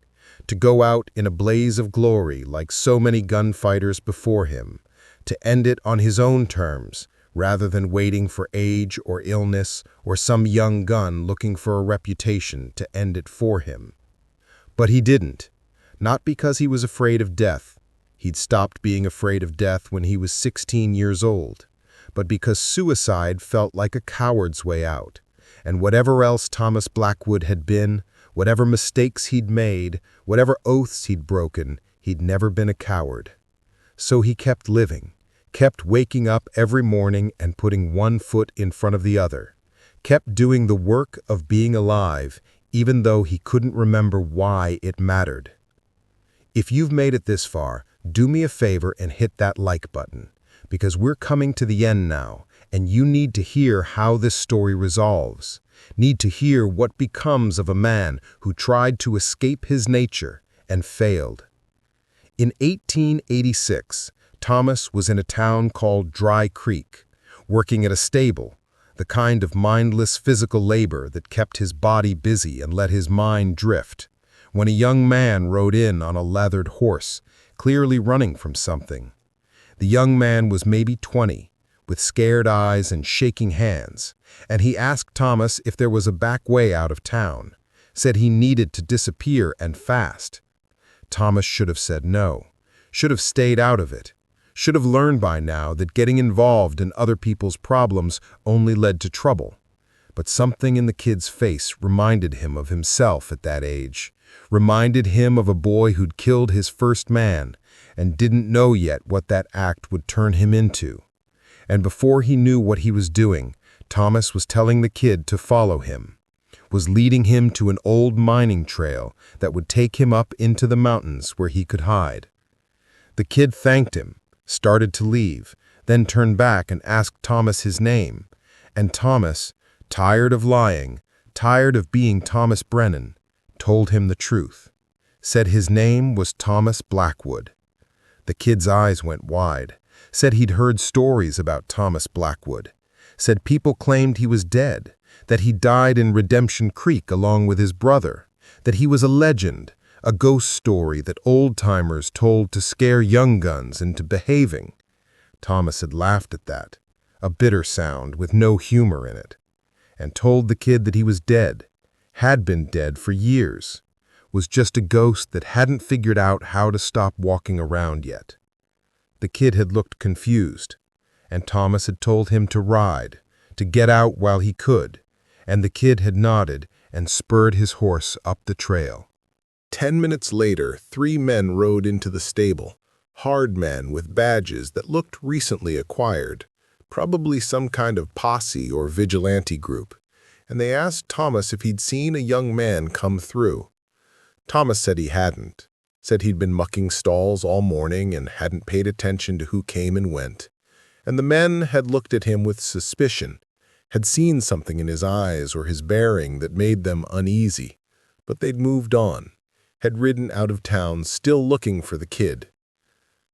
to go out in a blaze of glory like so many gunfighters before him, to end it on his own terms, rather than waiting for age or illness or some young gun looking for a reputation to end it for him. But he didn't, not because he was afraid of death. He'd stopped being afraid of death when he was 16 years old, but because suicide felt like a coward's way out, and whatever else Thomas Blackwood had been, whatever mistakes he'd made, whatever oaths he'd broken, he'd never been a coward. So he kept living, kept waking up every morning and putting one foot in front of the other, kept doing the work of being alive, even though he couldn't remember why it mattered. If you've made it this far, do me a favor and hit that like button, because we're coming to the end now, and you need to hear how this story resolves, need to hear what becomes of a man who tried to escape his nature and failed. In 1886, Thomas was in a town called Dry Creek, working at a stable, the kind of mindless physical labor that kept his body busy and let his mind drift, when a young man rode in on a lathered horse clearly running from something. The young man was maybe 20, with scared eyes and shaking hands, and he asked Thomas if there was a back way out of town, said he needed to disappear and fast. Thomas should have said no, should have stayed out of it, should have learned by now that getting involved in other people's problems only led to trouble. But something in the kid's face reminded him of himself at that age, reminded him of a boy who'd killed his first man and didn't know yet what that act would turn him into. And before he knew what he was doing, Thomas was telling the kid to follow him, was leading him to an old mining trail that would take him up into the mountains where he could hide. The kid thanked him, started to leave, then turned back and asked Thomas his name. And Thomas, tired of lying, tired of being Thomas Brennan, told him the truth, said his name was Thomas Blackwood. The kid's eyes went wide, said he'd heard stories about Thomas Blackwood, said people claimed he was dead, that he died in Redemption Creek along with his brother, that he was a legend, a ghost story that old-timers told to scare young guns into behaving. Thomas had laughed at that, a bitter sound with no humor in it, and told the kid that he was dead, had been dead for years, was just a ghost that hadn't figured out how to stop walking around yet. The kid had looked confused, and Thomas had told him to ride, to get out while he could, and the kid had nodded and spurred his horse up the trail. 10 minutes later, 3 men rode into the stable, hard men with badges that looked recently acquired, probably some kind of posse or vigilante group, and they asked Thomas if he'd seen a young man come through. Thomas said he hadn't, said he'd been mucking stalls all morning and hadn't paid attention to who came and went, and the men had looked at him with suspicion, had seen something in his eyes or his bearing that made them uneasy, but they'd moved on, had ridden out of town still looking for the kid.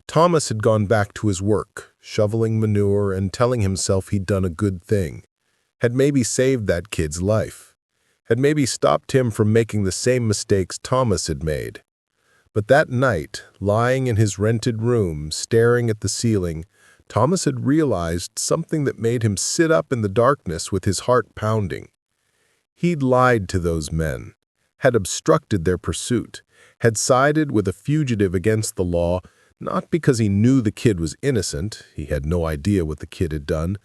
Thomas had gone back to his work, shoveling manure and telling himself he'd done a good thing, had maybe saved that kid's life, had maybe stopped him from making the same mistakes Thomas had made. But that night, lying in his rented room, staring at the ceiling, Thomas had realized something that made him sit up in the darkness with his heart pounding. He'd lied to those men, had obstructed their pursuit, had sided with a fugitive against the law, not because he knew the kid was innocent, he had no idea what the kid had done,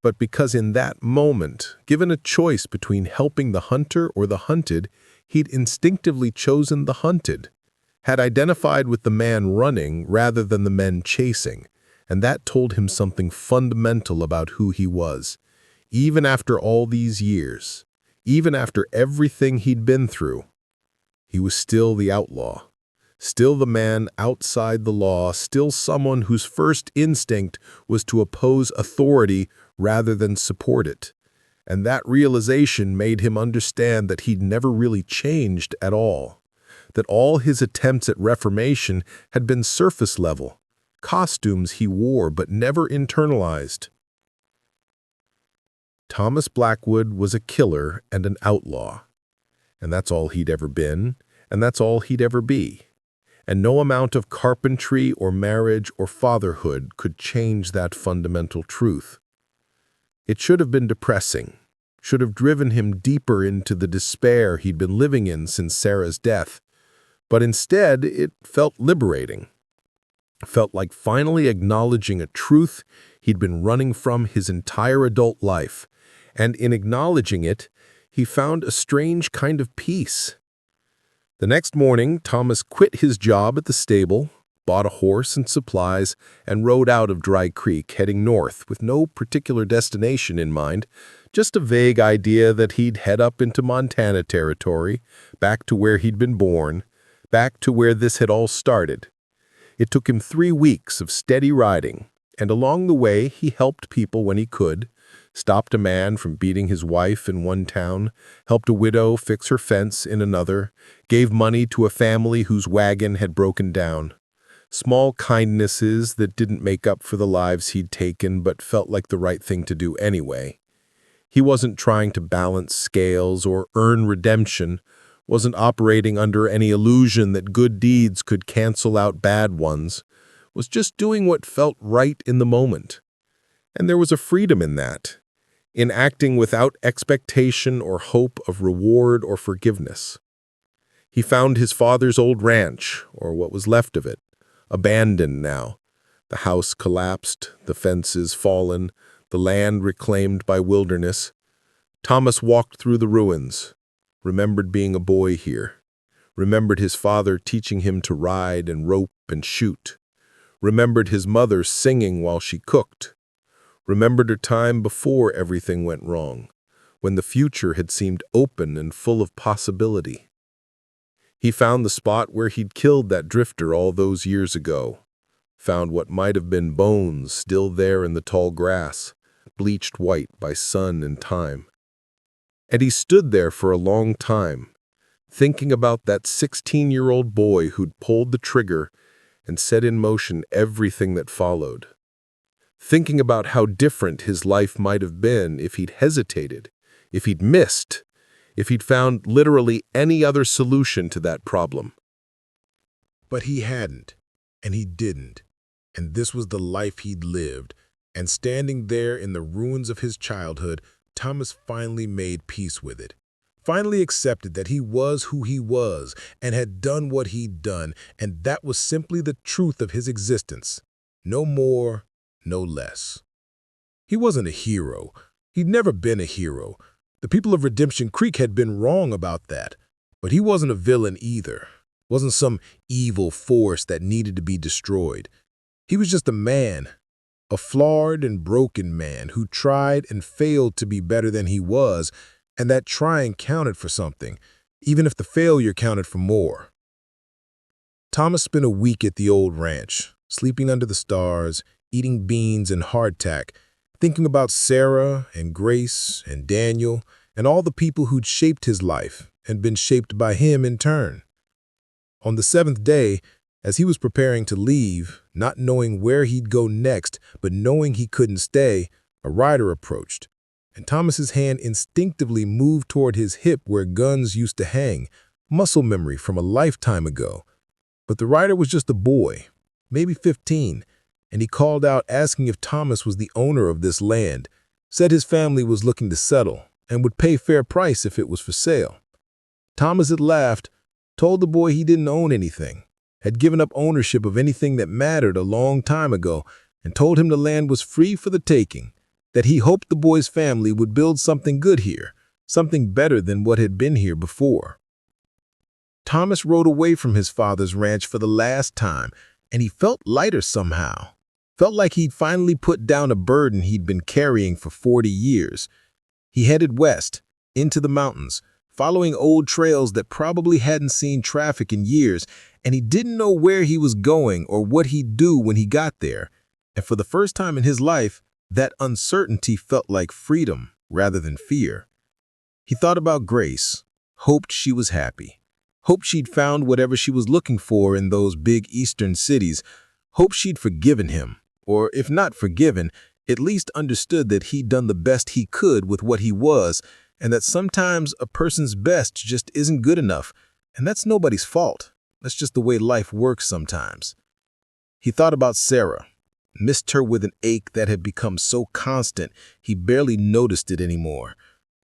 but because in that moment, given a choice between helping the hunter or the hunted, he'd instinctively chosen the hunted, had identified with the man running rather than the men chasing, and that told him something fundamental about who he was. Even after all these years, even after everything he'd been through, he was still the outlaw, still the man outside the law, still someone whose first instinct was to oppose authority rather than support it. And that realization made him understand that he'd never really changed at all, that all his attempts at reformation had been surface level, costumes he wore but never internalized. Thomas Blackwood was a killer and an outlaw, and that's all he'd ever been, and that's all he'd ever be. And no amount of carpentry or marriage or fatherhood could change that fundamental truth. It should have been depressing, should have driven him deeper into the despair he'd been living in since Sarah's death, but instead it felt liberating. It felt like finally acknowledging a truth he'd been running from his entire adult life, and in acknowledging it, he found a strange kind of peace. The next morning, Thomas quit his job at the stable, bought a horse and supplies, and rode out of Dry Creek, heading north with no particular destination in mind, just a vague idea that he'd head up into Montana territory, back to where he'd been born, back to where this had all started. It took him 3 weeks of steady riding, and along the way he helped people when he could, stopped a man from beating his wife in one town, helped a widow fix her fence in another, gave money to a family whose wagon had broken down. Small kindnesses that didn't make up for the lives he'd taken but felt like the right thing to do anyway. He wasn't trying to balance scales or earn redemption. wasn't operating under any illusion that good deeds could cancel out bad ones, was just doing what felt right in the moment. And there was a freedom in that, in acting without expectation or hope of reward or forgiveness. He found his father's old ranch, or what was left of it, abandoned now. The house collapsed, the fences fallen, the land reclaimed by wilderness. Thomas walked through the ruins, remembered being a boy here, remembered his father teaching him to ride and rope and shoot, remembered his mother singing while she cooked, remembered her time before everything went wrong, when the future had seemed open and full of possibility. He found the spot where he'd killed that drifter all those years ago, found what might have been bones still there in the tall grass, bleached white by sun and time. And he stood there for a long time, thinking about that 16-year-old boy who'd pulled the trigger and set in motion everything that followed. Thinking about how different his life might have been if he'd hesitated, if he'd missed, if he'd found literally any other solution to that problem. But he hadn't, and he didn't, and this was the life he'd lived, and standing there in the ruins of his childhood, Thomas finally made peace with it, finally accepted that he was who he was and had done what he'd done, and that was simply the truth of his existence. No more, no less. He wasn't a hero. He'd never been a hero. The people of Redemption Creek had been wrong about that, but he wasn't a villain either. Wasn't some evil force that needed to be destroyed. He was just a man, a flawed and broken man who tried and failed to be better than he was, and that trying counted for something, even if the failure counted for more. Thomas spent a week at the old ranch, sleeping under the stars, eating beans and hardtack, thinking about Sarah and Grace and Daniel and all the people who'd shaped his life and been shaped by him in turn. On the 7th day, as he was preparing to leave, not knowing where he'd go next, but knowing he couldn't stay, a rider approached, and Thomas's hand instinctively moved toward his hip where guns used to hang, muscle memory from a lifetime ago. But the rider was just a boy, maybe 15, and he called out asking if Thomas was the owner of this land, said his family was looking to settle and would pay fair price if it was for sale. Thomas had laughed, told the boy he didn't own anything, had given up ownership of anything that mattered a long time ago, and told him the land was free for the taking, that he hoped the boy's family would build something good here, something better than what had been here before. Thomas rode away from his father's ranch for the last time, and he felt lighter somehow. Felt like he'd finally put down a burden he'd been carrying for 40 years. He headed west, into the mountains, following old trails that probably hadn't seen traffic in years, and he didn't know where he was going or what he'd do when he got there. And for the first time in his life, that uncertainty felt like freedom rather than fear. He thought about Grace, hoped she was happy, hoped she'd found whatever she was looking for in those big eastern cities, hoped she'd forgiven him, or if not forgiven, at least understood that he'd done the best he could with what he was, and that sometimes a person's best just isn't good enough, and that's nobody's fault. That's just the way life works sometimes. He thought about Sarah, missed her with an ache that had become so constant he barely noticed it anymore.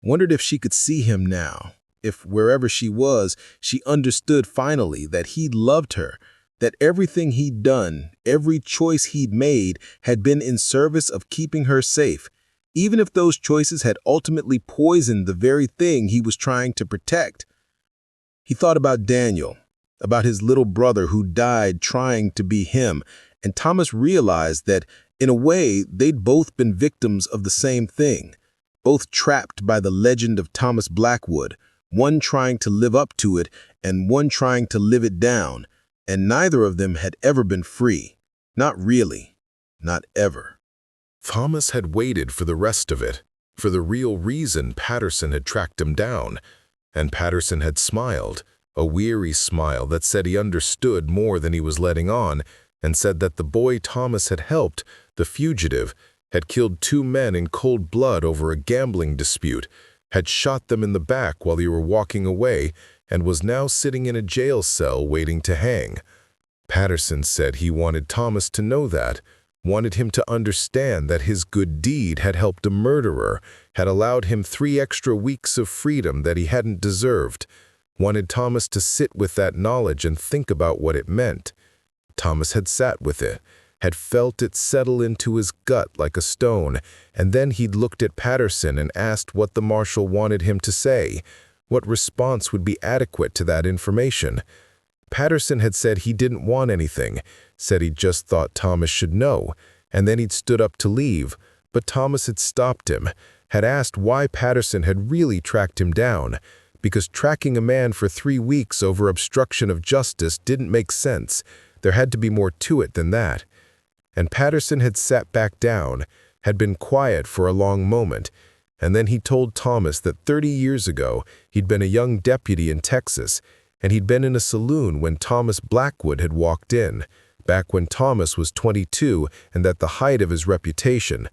Wondered if she could see him now, if wherever she was, she understood finally that he'd loved her, that everything he'd done, every choice he'd made had been in service of keeping her safe, even if those choices had ultimately poisoned the very thing he was trying to protect. He thought about Daniel, about his little brother who died trying to be him, and Thomas realized that, in a way, they'd both been victims of the same thing, both trapped by the legend of Thomas Blackwood, one trying to live up to it and one trying to live it down, and neither of them had ever been free. Not really. Not ever. Thomas had waited for the rest of it, for the real reason Patterson had tracked him down, and Patterson had smiled, a weary smile that said he understood more than he was letting on, and said that the boy Thomas had helped, the fugitive, had killed 2 men in cold blood over a gambling dispute, had shot them in the back while they were walking away, and was now sitting in a jail cell waiting to hang. Patterson said he wanted Thomas to know that, wanted him to understand that his good deed had helped a murderer, had allowed him 3 extra weeks of freedom that he hadn't deserved, wanted Thomas to sit with that knowledge and think about what it meant. Thomas had sat with it, had felt it settle into his gut like a stone, and then he'd looked at Patterson and asked what the marshal wanted him to say, what response would be adequate to that information. Patterson had said he didn't want anything, said he just thought Thomas should know, and then he'd stood up to leave, but Thomas had stopped him, had asked why Patterson had really tracked him down, because tracking a man for 3 weeks over obstruction of justice didn't make sense. There had to be more to it than that. And Patterson had sat back down, had been quiet for a long moment, and then he told Thomas that 30 years ago he'd been a young deputy in Texas, and he'd been in a saloon when Thomas Blackwood had walked in, back when Thomas was 22 and at the height of his reputation.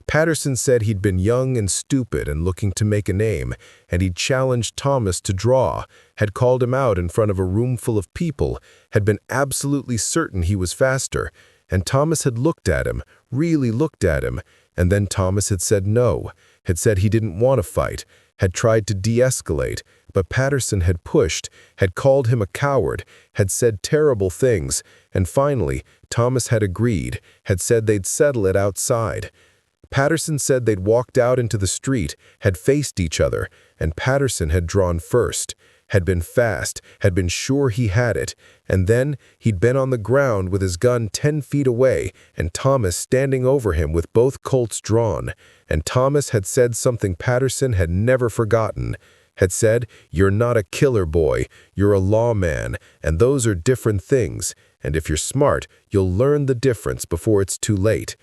Patterson said he'd been young and stupid and looking to make a name, and he'd challenged Thomas to draw, had called him out in front of a room full of people, had been absolutely certain he was faster, and Thomas had looked at him, really looked at him, and then Thomas had said no, had said he didn't want to fight, had tried to de-escalate, but Patterson had pushed, had called him a coward, had said terrible things, and finally, Thomas had agreed, had said they'd settle it outside. Patterson said they'd walked out into the street, had faced each other, and Patterson had drawn first, had been fast, had been sure he had it, and then he'd been on the ground with his gun 10 feet away and Thomas standing over him with both Colts drawn, and Thomas had said something Patterson had never forgotten, had said, "You're not a killer, boy, you're a lawman, and those are different things, and if you're smart, you'll learn the difference before it's too late."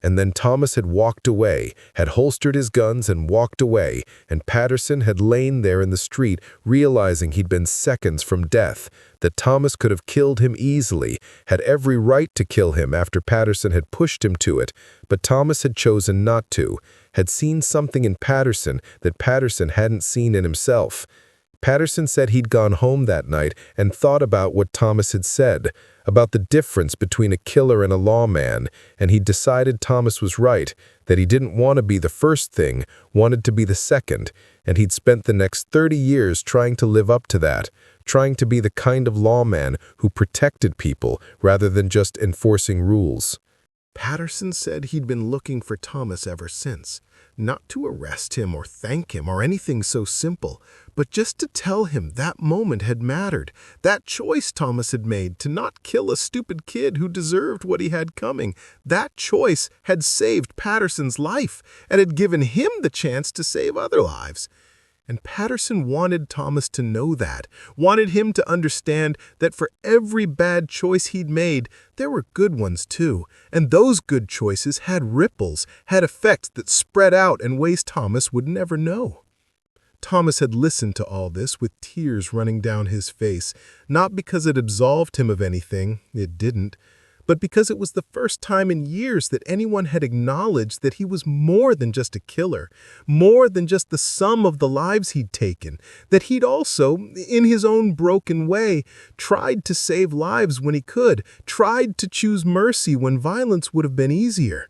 And then Thomas had walked away, had holstered his guns and walked away, and Patterson had lain there in the street, realizing he'd been seconds from death, that Thomas could have killed him easily, had every right to kill him after Patterson had pushed him to it, but Thomas had chosen not to, had seen something in Patterson that Patterson hadn't seen in himself. Patterson said he'd gone home that night and thought about what Thomas had said, about the difference between a killer and a lawman, and he'd decided Thomas was right, that he didn't want to be the first thing, wanted to be the second, and he'd spent the next 30 years trying to live up to that, trying to be the kind of lawman who protected people rather than just enforcing rules. Patterson said he'd been looking for Thomas ever since, not to arrest him or thank him or anything so simple, but just to tell him that moment had mattered, that choice Thomas had made to not kill a stupid kid who deserved what he had coming. That choice had saved Patterson's life and had given him the chance to save other lives. And Patterson wanted Thomas to know that, wanted him to understand that for every bad choice he'd made, there were good ones too, and those good choices had ripples, had effects that spread out in ways Thomas would never know. Thomas had listened to all this with tears running down his face, not because it absolved him of anything, it didn't, but because it was the first time in years that anyone had acknowledged that he was more than just a killer, more than just the sum of the lives he'd taken, that he'd also, in his own broken way, tried to save lives when he could, tried to choose mercy when violence would have been easier.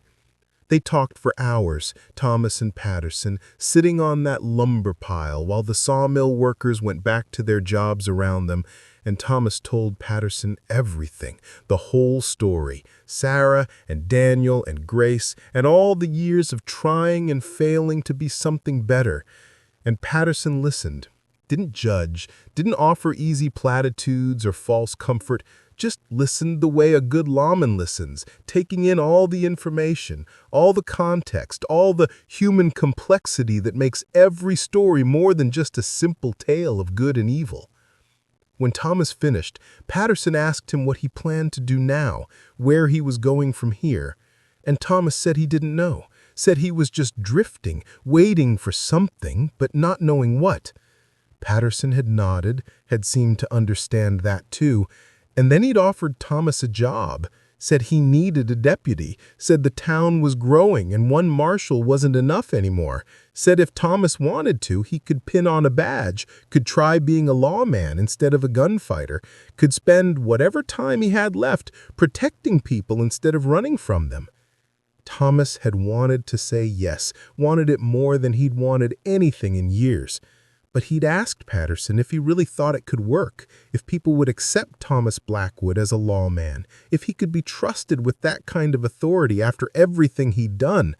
They talked for hours, Thomas and Patterson, sitting on that lumber pile while the sawmill workers went back to their jobs around them, and Thomas told Patterson everything, the whole story, Sarah and Daniel and Grace, and all the years of trying and failing to be something better. And Patterson listened, didn't judge, didn't offer easy platitudes or false comfort, just listened the way a good lawman listens, taking in all the information, all the context, all the human complexity that makes every story more than just a simple tale of good and evil. When Thomas finished, Patterson asked him what he planned to do now, where he was going from here, and Thomas said he didn't know, said he was just drifting, waiting for something, but not knowing what. Patterson had nodded, had seemed to understand that too, and then he'd offered Thomas a job. said he needed a deputy, said the town was growing and one marshal wasn't enough anymore, said if Thomas wanted to, he could pin on a badge, could try being a lawman instead of a gunfighter, could spend whatever time he had left protecting people instead of running from them. Thomas had wanted to say yes, wanted it more than he'd wanted anything in years. But he'd asked Patterson if he really thought it could work, if people would accept Thomas Blackwood as a lawman, if he could be trusted with that kind of authority after everything he'd done.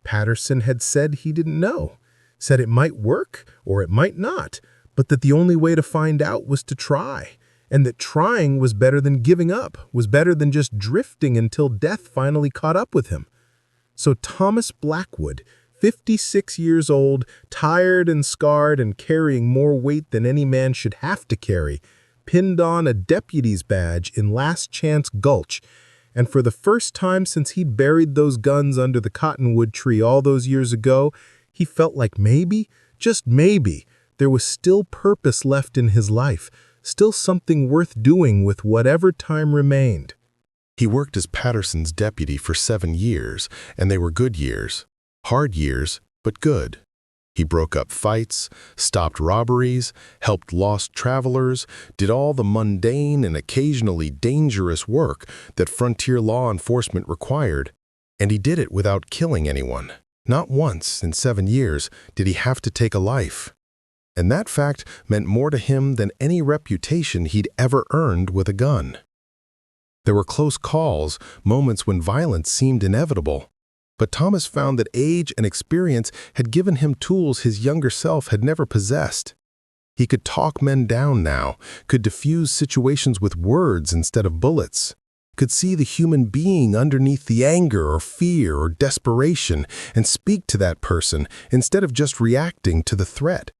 Patterson had said he didn't know, said it might work or it might not, but that the only way to find out was to try, and that trying was better than giving up, was better than just drifting until death finally caught up with him. So Thomas Blackwood, 56 years old, tired and scarred and carrying more weight than any man should have to carry, pinned on a deputy's badge in Last Chance Gulch, and for the first time since he'd buried those guns under the cottonwood tree all those years ago, he felt like maybe, just maybe, there was still purpose left in his life, still something worth doing with whatever time remained. He worked as Patterson's deputy for 7 years, and they were good years. Hard years, but good. He broke up fights, stopped robberies, helped lost travelers, did all the mundane and occasionally dangerous work that frontier law enforcement required. And he did it without killing anyone. Not once in 7 years did he have to take a life. And that fact meant more to him than any reputation he'd ever earned with a gun. There were close calls, moments when violence seemed inevitable. But Thomas found that age and experience had given him tools his younger self had never possessed. He could talk men down now, could diffuse situations with words instead of bullets, could see the human being underneath the anger or fear or desperation and speak to that person instead of just reacting to the threat.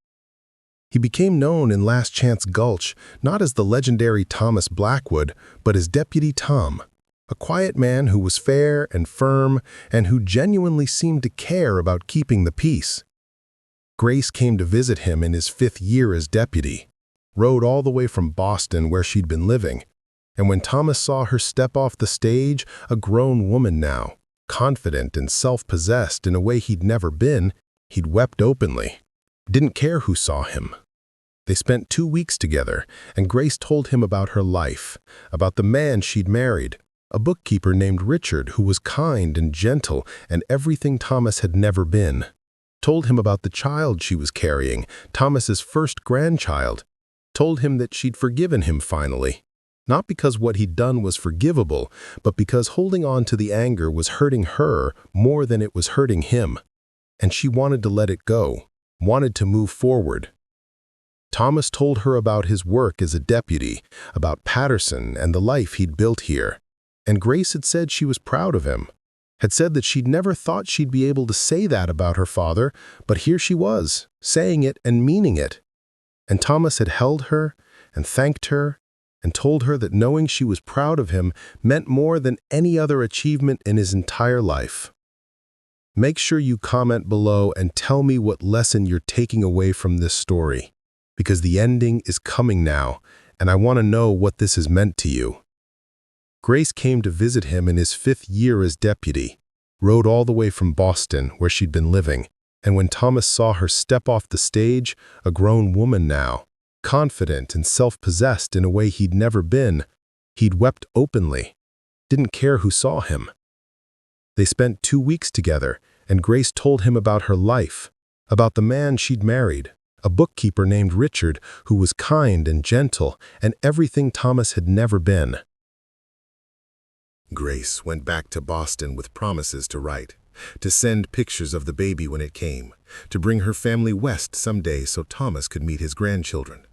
He became known in Last Chance Gulch not as the legendary Thomas Blackwood, but as Deputy Tom, a quiet man who was fair and firm and who genuinely seemed to care about keeping the peace. Grace came to visit him in his 5th year as deputy, rode all the way from Boston where she'd been living, and when Thomas saw her step off the stage, a grown woman now, confident and self-possessed in a way he'd never been, he'd wept openly. Didn't care who saw him. They spent 2 weeks together, and Grace told him about her life, about the man she'd married, a bookkeeper named Richard who was kind and gentle and everything Thomas had never been. Told him about the child she was carrying, Thomas's first grandchild. Told him that she'd forgiven him finally. Not because what he'd done was forgivable, but because holding on to the anger was hurting her more than it was hurting him. And she wanted to let it go, wanted to move forward. Thomas told her about his work as a deputy, about Patterson and the life he'd built here. And Grace had said she was proud of him, had said that she'd never thought she'd be able to say that about her father, but here she was, saying it and meaning it. And Thomas had held her and thanked her and told her that knowing she was proud of him meant more than any other achievement in his entire life. Make sure you comment below and tell me what lesson you're taking away from this story, because the ending is coming now, and I want to know what this has meant to you. Grace came to visit him in his 5th year as deputy, rode all the way from Boston, where she'd been living, and when Thomas saw her step off the stage, a grown woman now, confident and self-possessed in a way he'd never been, he'd wept openly, didn't care who saw him. They spent 2 weeks together, and Grace told him about her life, about the man she'd married, a bookkeeper named Richard who was kind and gentle and everything Thomas had never been. Grace went back to Boston with promises to write, to send pictures of the baby when it came, to bring her family west someday so Thomas could meet his grandchildren.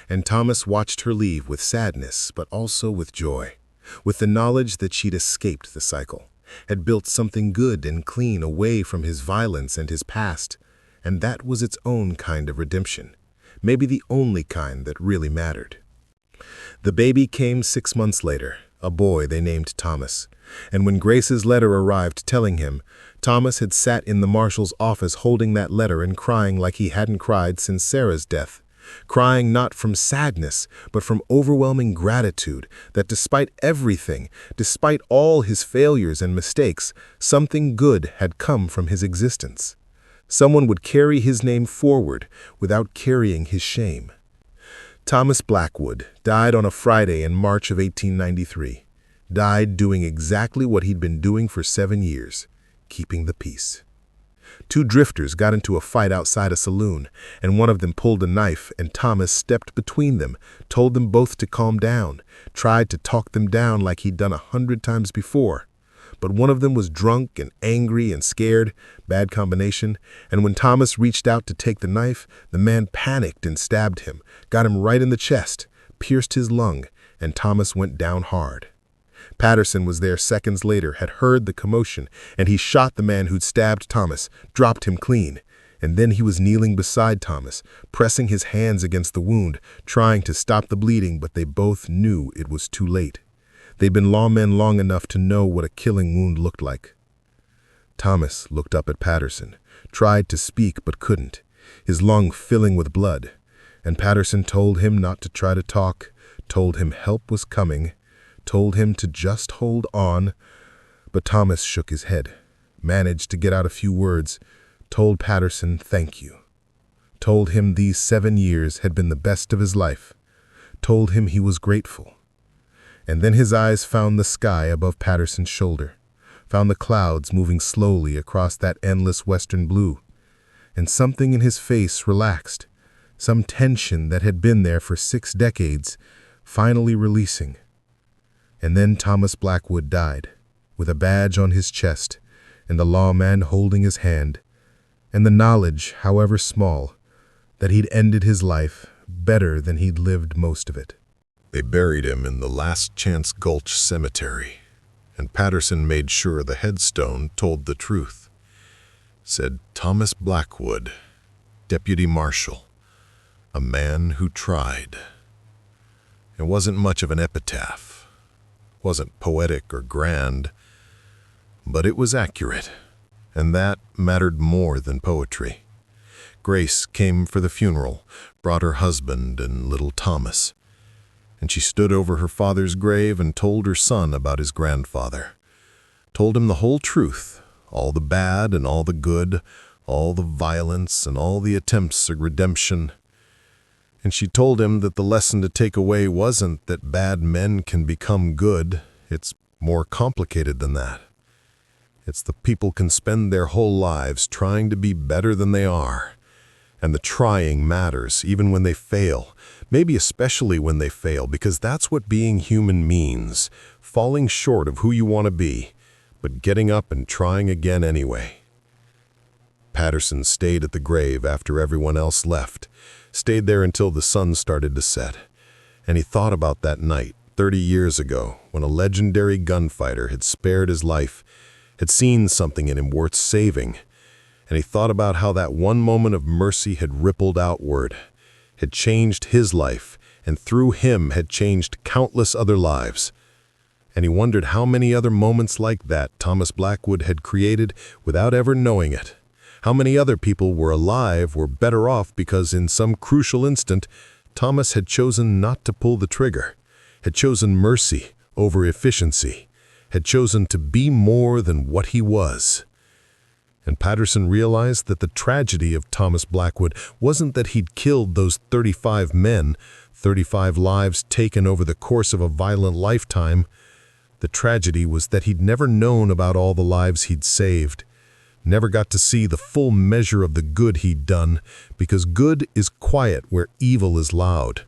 And Thomas watched her leave with sadness, but also with joy, with the knowledge that she'd escaped the cycle, had built something good and clean away from his violence and his past, and that was its own kind of redemption, maybe the only kind that really mattered. The baby came 6 months later, a boy they named Thomas, and when Grace's letter arrived telling him, Thomas had sat in the marshal's office holding that letter and crying like he hadn't cried since Sarah's death, crying not from sadness, but from overwhelming gratitude that despite everything, despite all his failures and mistakes, something good had come from his existence. Someone would carry his name forward without carrying his shame. Thomas Blackwood died on a Friday in March of 1893. Died doing exactly what he'd been doing for 7 years, keeping the peace. Two drifters got into a fight outside a saloon, and one of them pulled a knife, and Thomas stepped between them, told them both to calm down, tried to talk them down like he'd done 100 times before. But one of them was drunk and angry and scared, bad combination, and when Thomas reached out to take the knife, the man panicked and stabbed him, got him right in the chest, pierced his lung, and Thomas went down hard. Patterson was there seconds later, had heard the commotion, and he shot the man who'd stabbed Thomas, dropped him clean. And then he was kneeling beside Thomas, pressing his hands against the wound, trying to stop the bleeding, but they both knew it was too late. They'd been lawmen long enough to know what a killing wound looked like. Thomas looked up at Patterson, tried to speak but couldn't, his lung filling with blood. And Patterson told him not to try to talk, told him help was coming, told him to just hold on. But Thomas shook his head, managed to get out a few words, told Patterson thank you, told him these 7 years had been the best of his life, told him he was grateful. And then his eyes found the sky above Patterson's shoulder, found the clouds moving slowly across that endless western blue, and something in his face relaxed, some tension that had been there for 6 decades, finally releasing. And then Thomas Blackwood died, with a badge on his chest, and the lawman holding his hand, and the knowledge, however small, that he'd ended his life better than he'd lived most of it. They buried him in the Last Chance Gulch Cemetery, and Patterson made sure the headstone told the truth. Said Thomas Blackwood, Deputy Marshal, a man who tried. It wasn't much of an epitaph. Wasn't poetic or grand, but it was accurate, and that mattered more than poetry. Grace came for the funeral, brought her husband and little Thomas, and she stood over her father's grave and told her son about his grandfather, told him the whole truth, all the bad and all the good, all the violence and all the attempts at redemption. And she told him that the lesson to take away wasn't that bad men can become good. It's more complicated than that. It's the people can spend their whole lives trying to be better than they are. And the trying matters, even when they fail. Maybe especially when they fail, because that's what being human means. Falling short of who you want to be, but getting up and trying again anyway. Patterson stayed at the grave after everyone else left. Stayed there until the sun started to set. And he thought about that night, 30 years ago, when a legendary gunfighter had spared his life, had seen something in him worth saving. And he thought about how that one moment of mercy had rippled outward, had changed his life, and through him had changed countless other lives. And he wondered how many other moments like that Thomas Blackwood had created without ever knowing it. How many other people were alive, were better off because in some crucial instant, Thomas had chosen not to pull the trigger, had chosen mercy over efficiency, had chosen to be more than what he was. And Patterson realized that the tragedy of Thomas Blackwood wasn't that he'd killed those 35 men, 35 lives taken over the course of a violent lifetime. The tragedy was that he'd never known about all the lives he'd saved. Never got to see the full measure of the good he'd done, because good is quiet where evil is loud.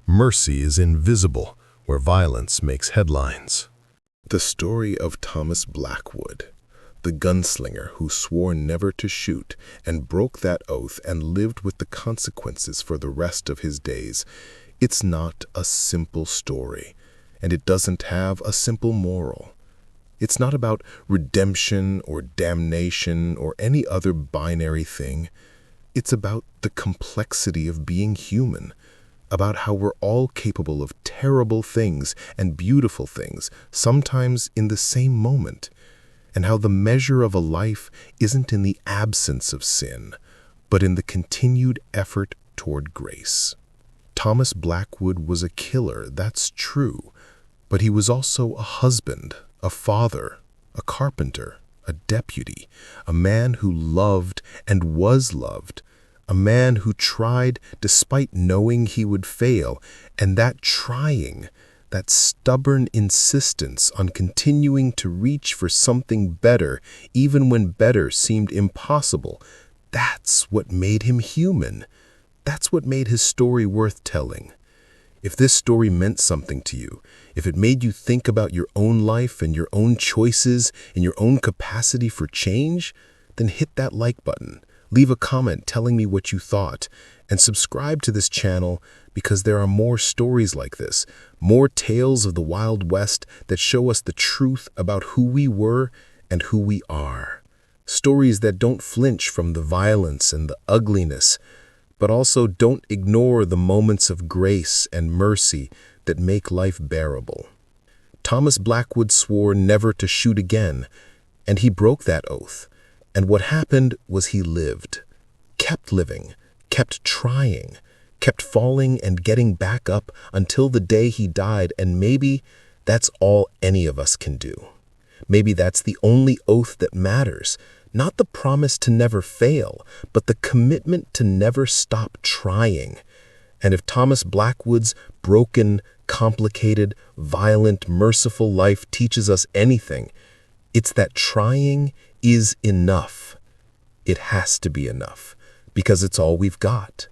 Mercy is invisible where violence makes headlines. The story of Thomas Blackwood, the gunslinger who swore never to shoot and broke that oath and lived with the consequences for the rest of his days. It's not a simple story, and it doesn't have a simple moral. It's not about redemption or damnation or any other binary thing. It's about the complexity of being human, about how we're all capable of terrible things and beautiful things, sometimes in the same moment, and how the measure of a life isn't in the absence of sin, but in the continued effort toward grace. Thomas Blackwood was a killer, that's true. But he was also a husband, a father, a carpenter, a deputy, a man who loved and was loved, a man who tried despite knowing he would fail, and that trying, that stubborn insistence on continuing to reach for something better, even when better seemed impossible, that's what made him human. That's what made his story worth telling. If this story meant something to you, if it made you think about your own life and your own choices and your own capacity for change, then hit that like button, leave a comment telling me what you thought, and subscribe to this channel because there are more stories like this, more tales of the Wild West that show us the truth about who we were and who we are. Stories that don't flinch from the violence and the ugliness, but also don't ignore the moments of grace and mercy that make life bearable. Thomas Blackwood swore never to shoot again, and he broke that oath. And what happened was he lived, kept living, kept trying, kept falling and getting back up until the day he died, and maybe that's all any of us can do. Maybe that's the only oath that matters. Not the promise to never fail, but the commitment to never stop trying. And if Thomas Blackwood's broken, complicated, violent, merciful life teaches us anything, it's that trying is enough. It has to be enough, because it's all we've got.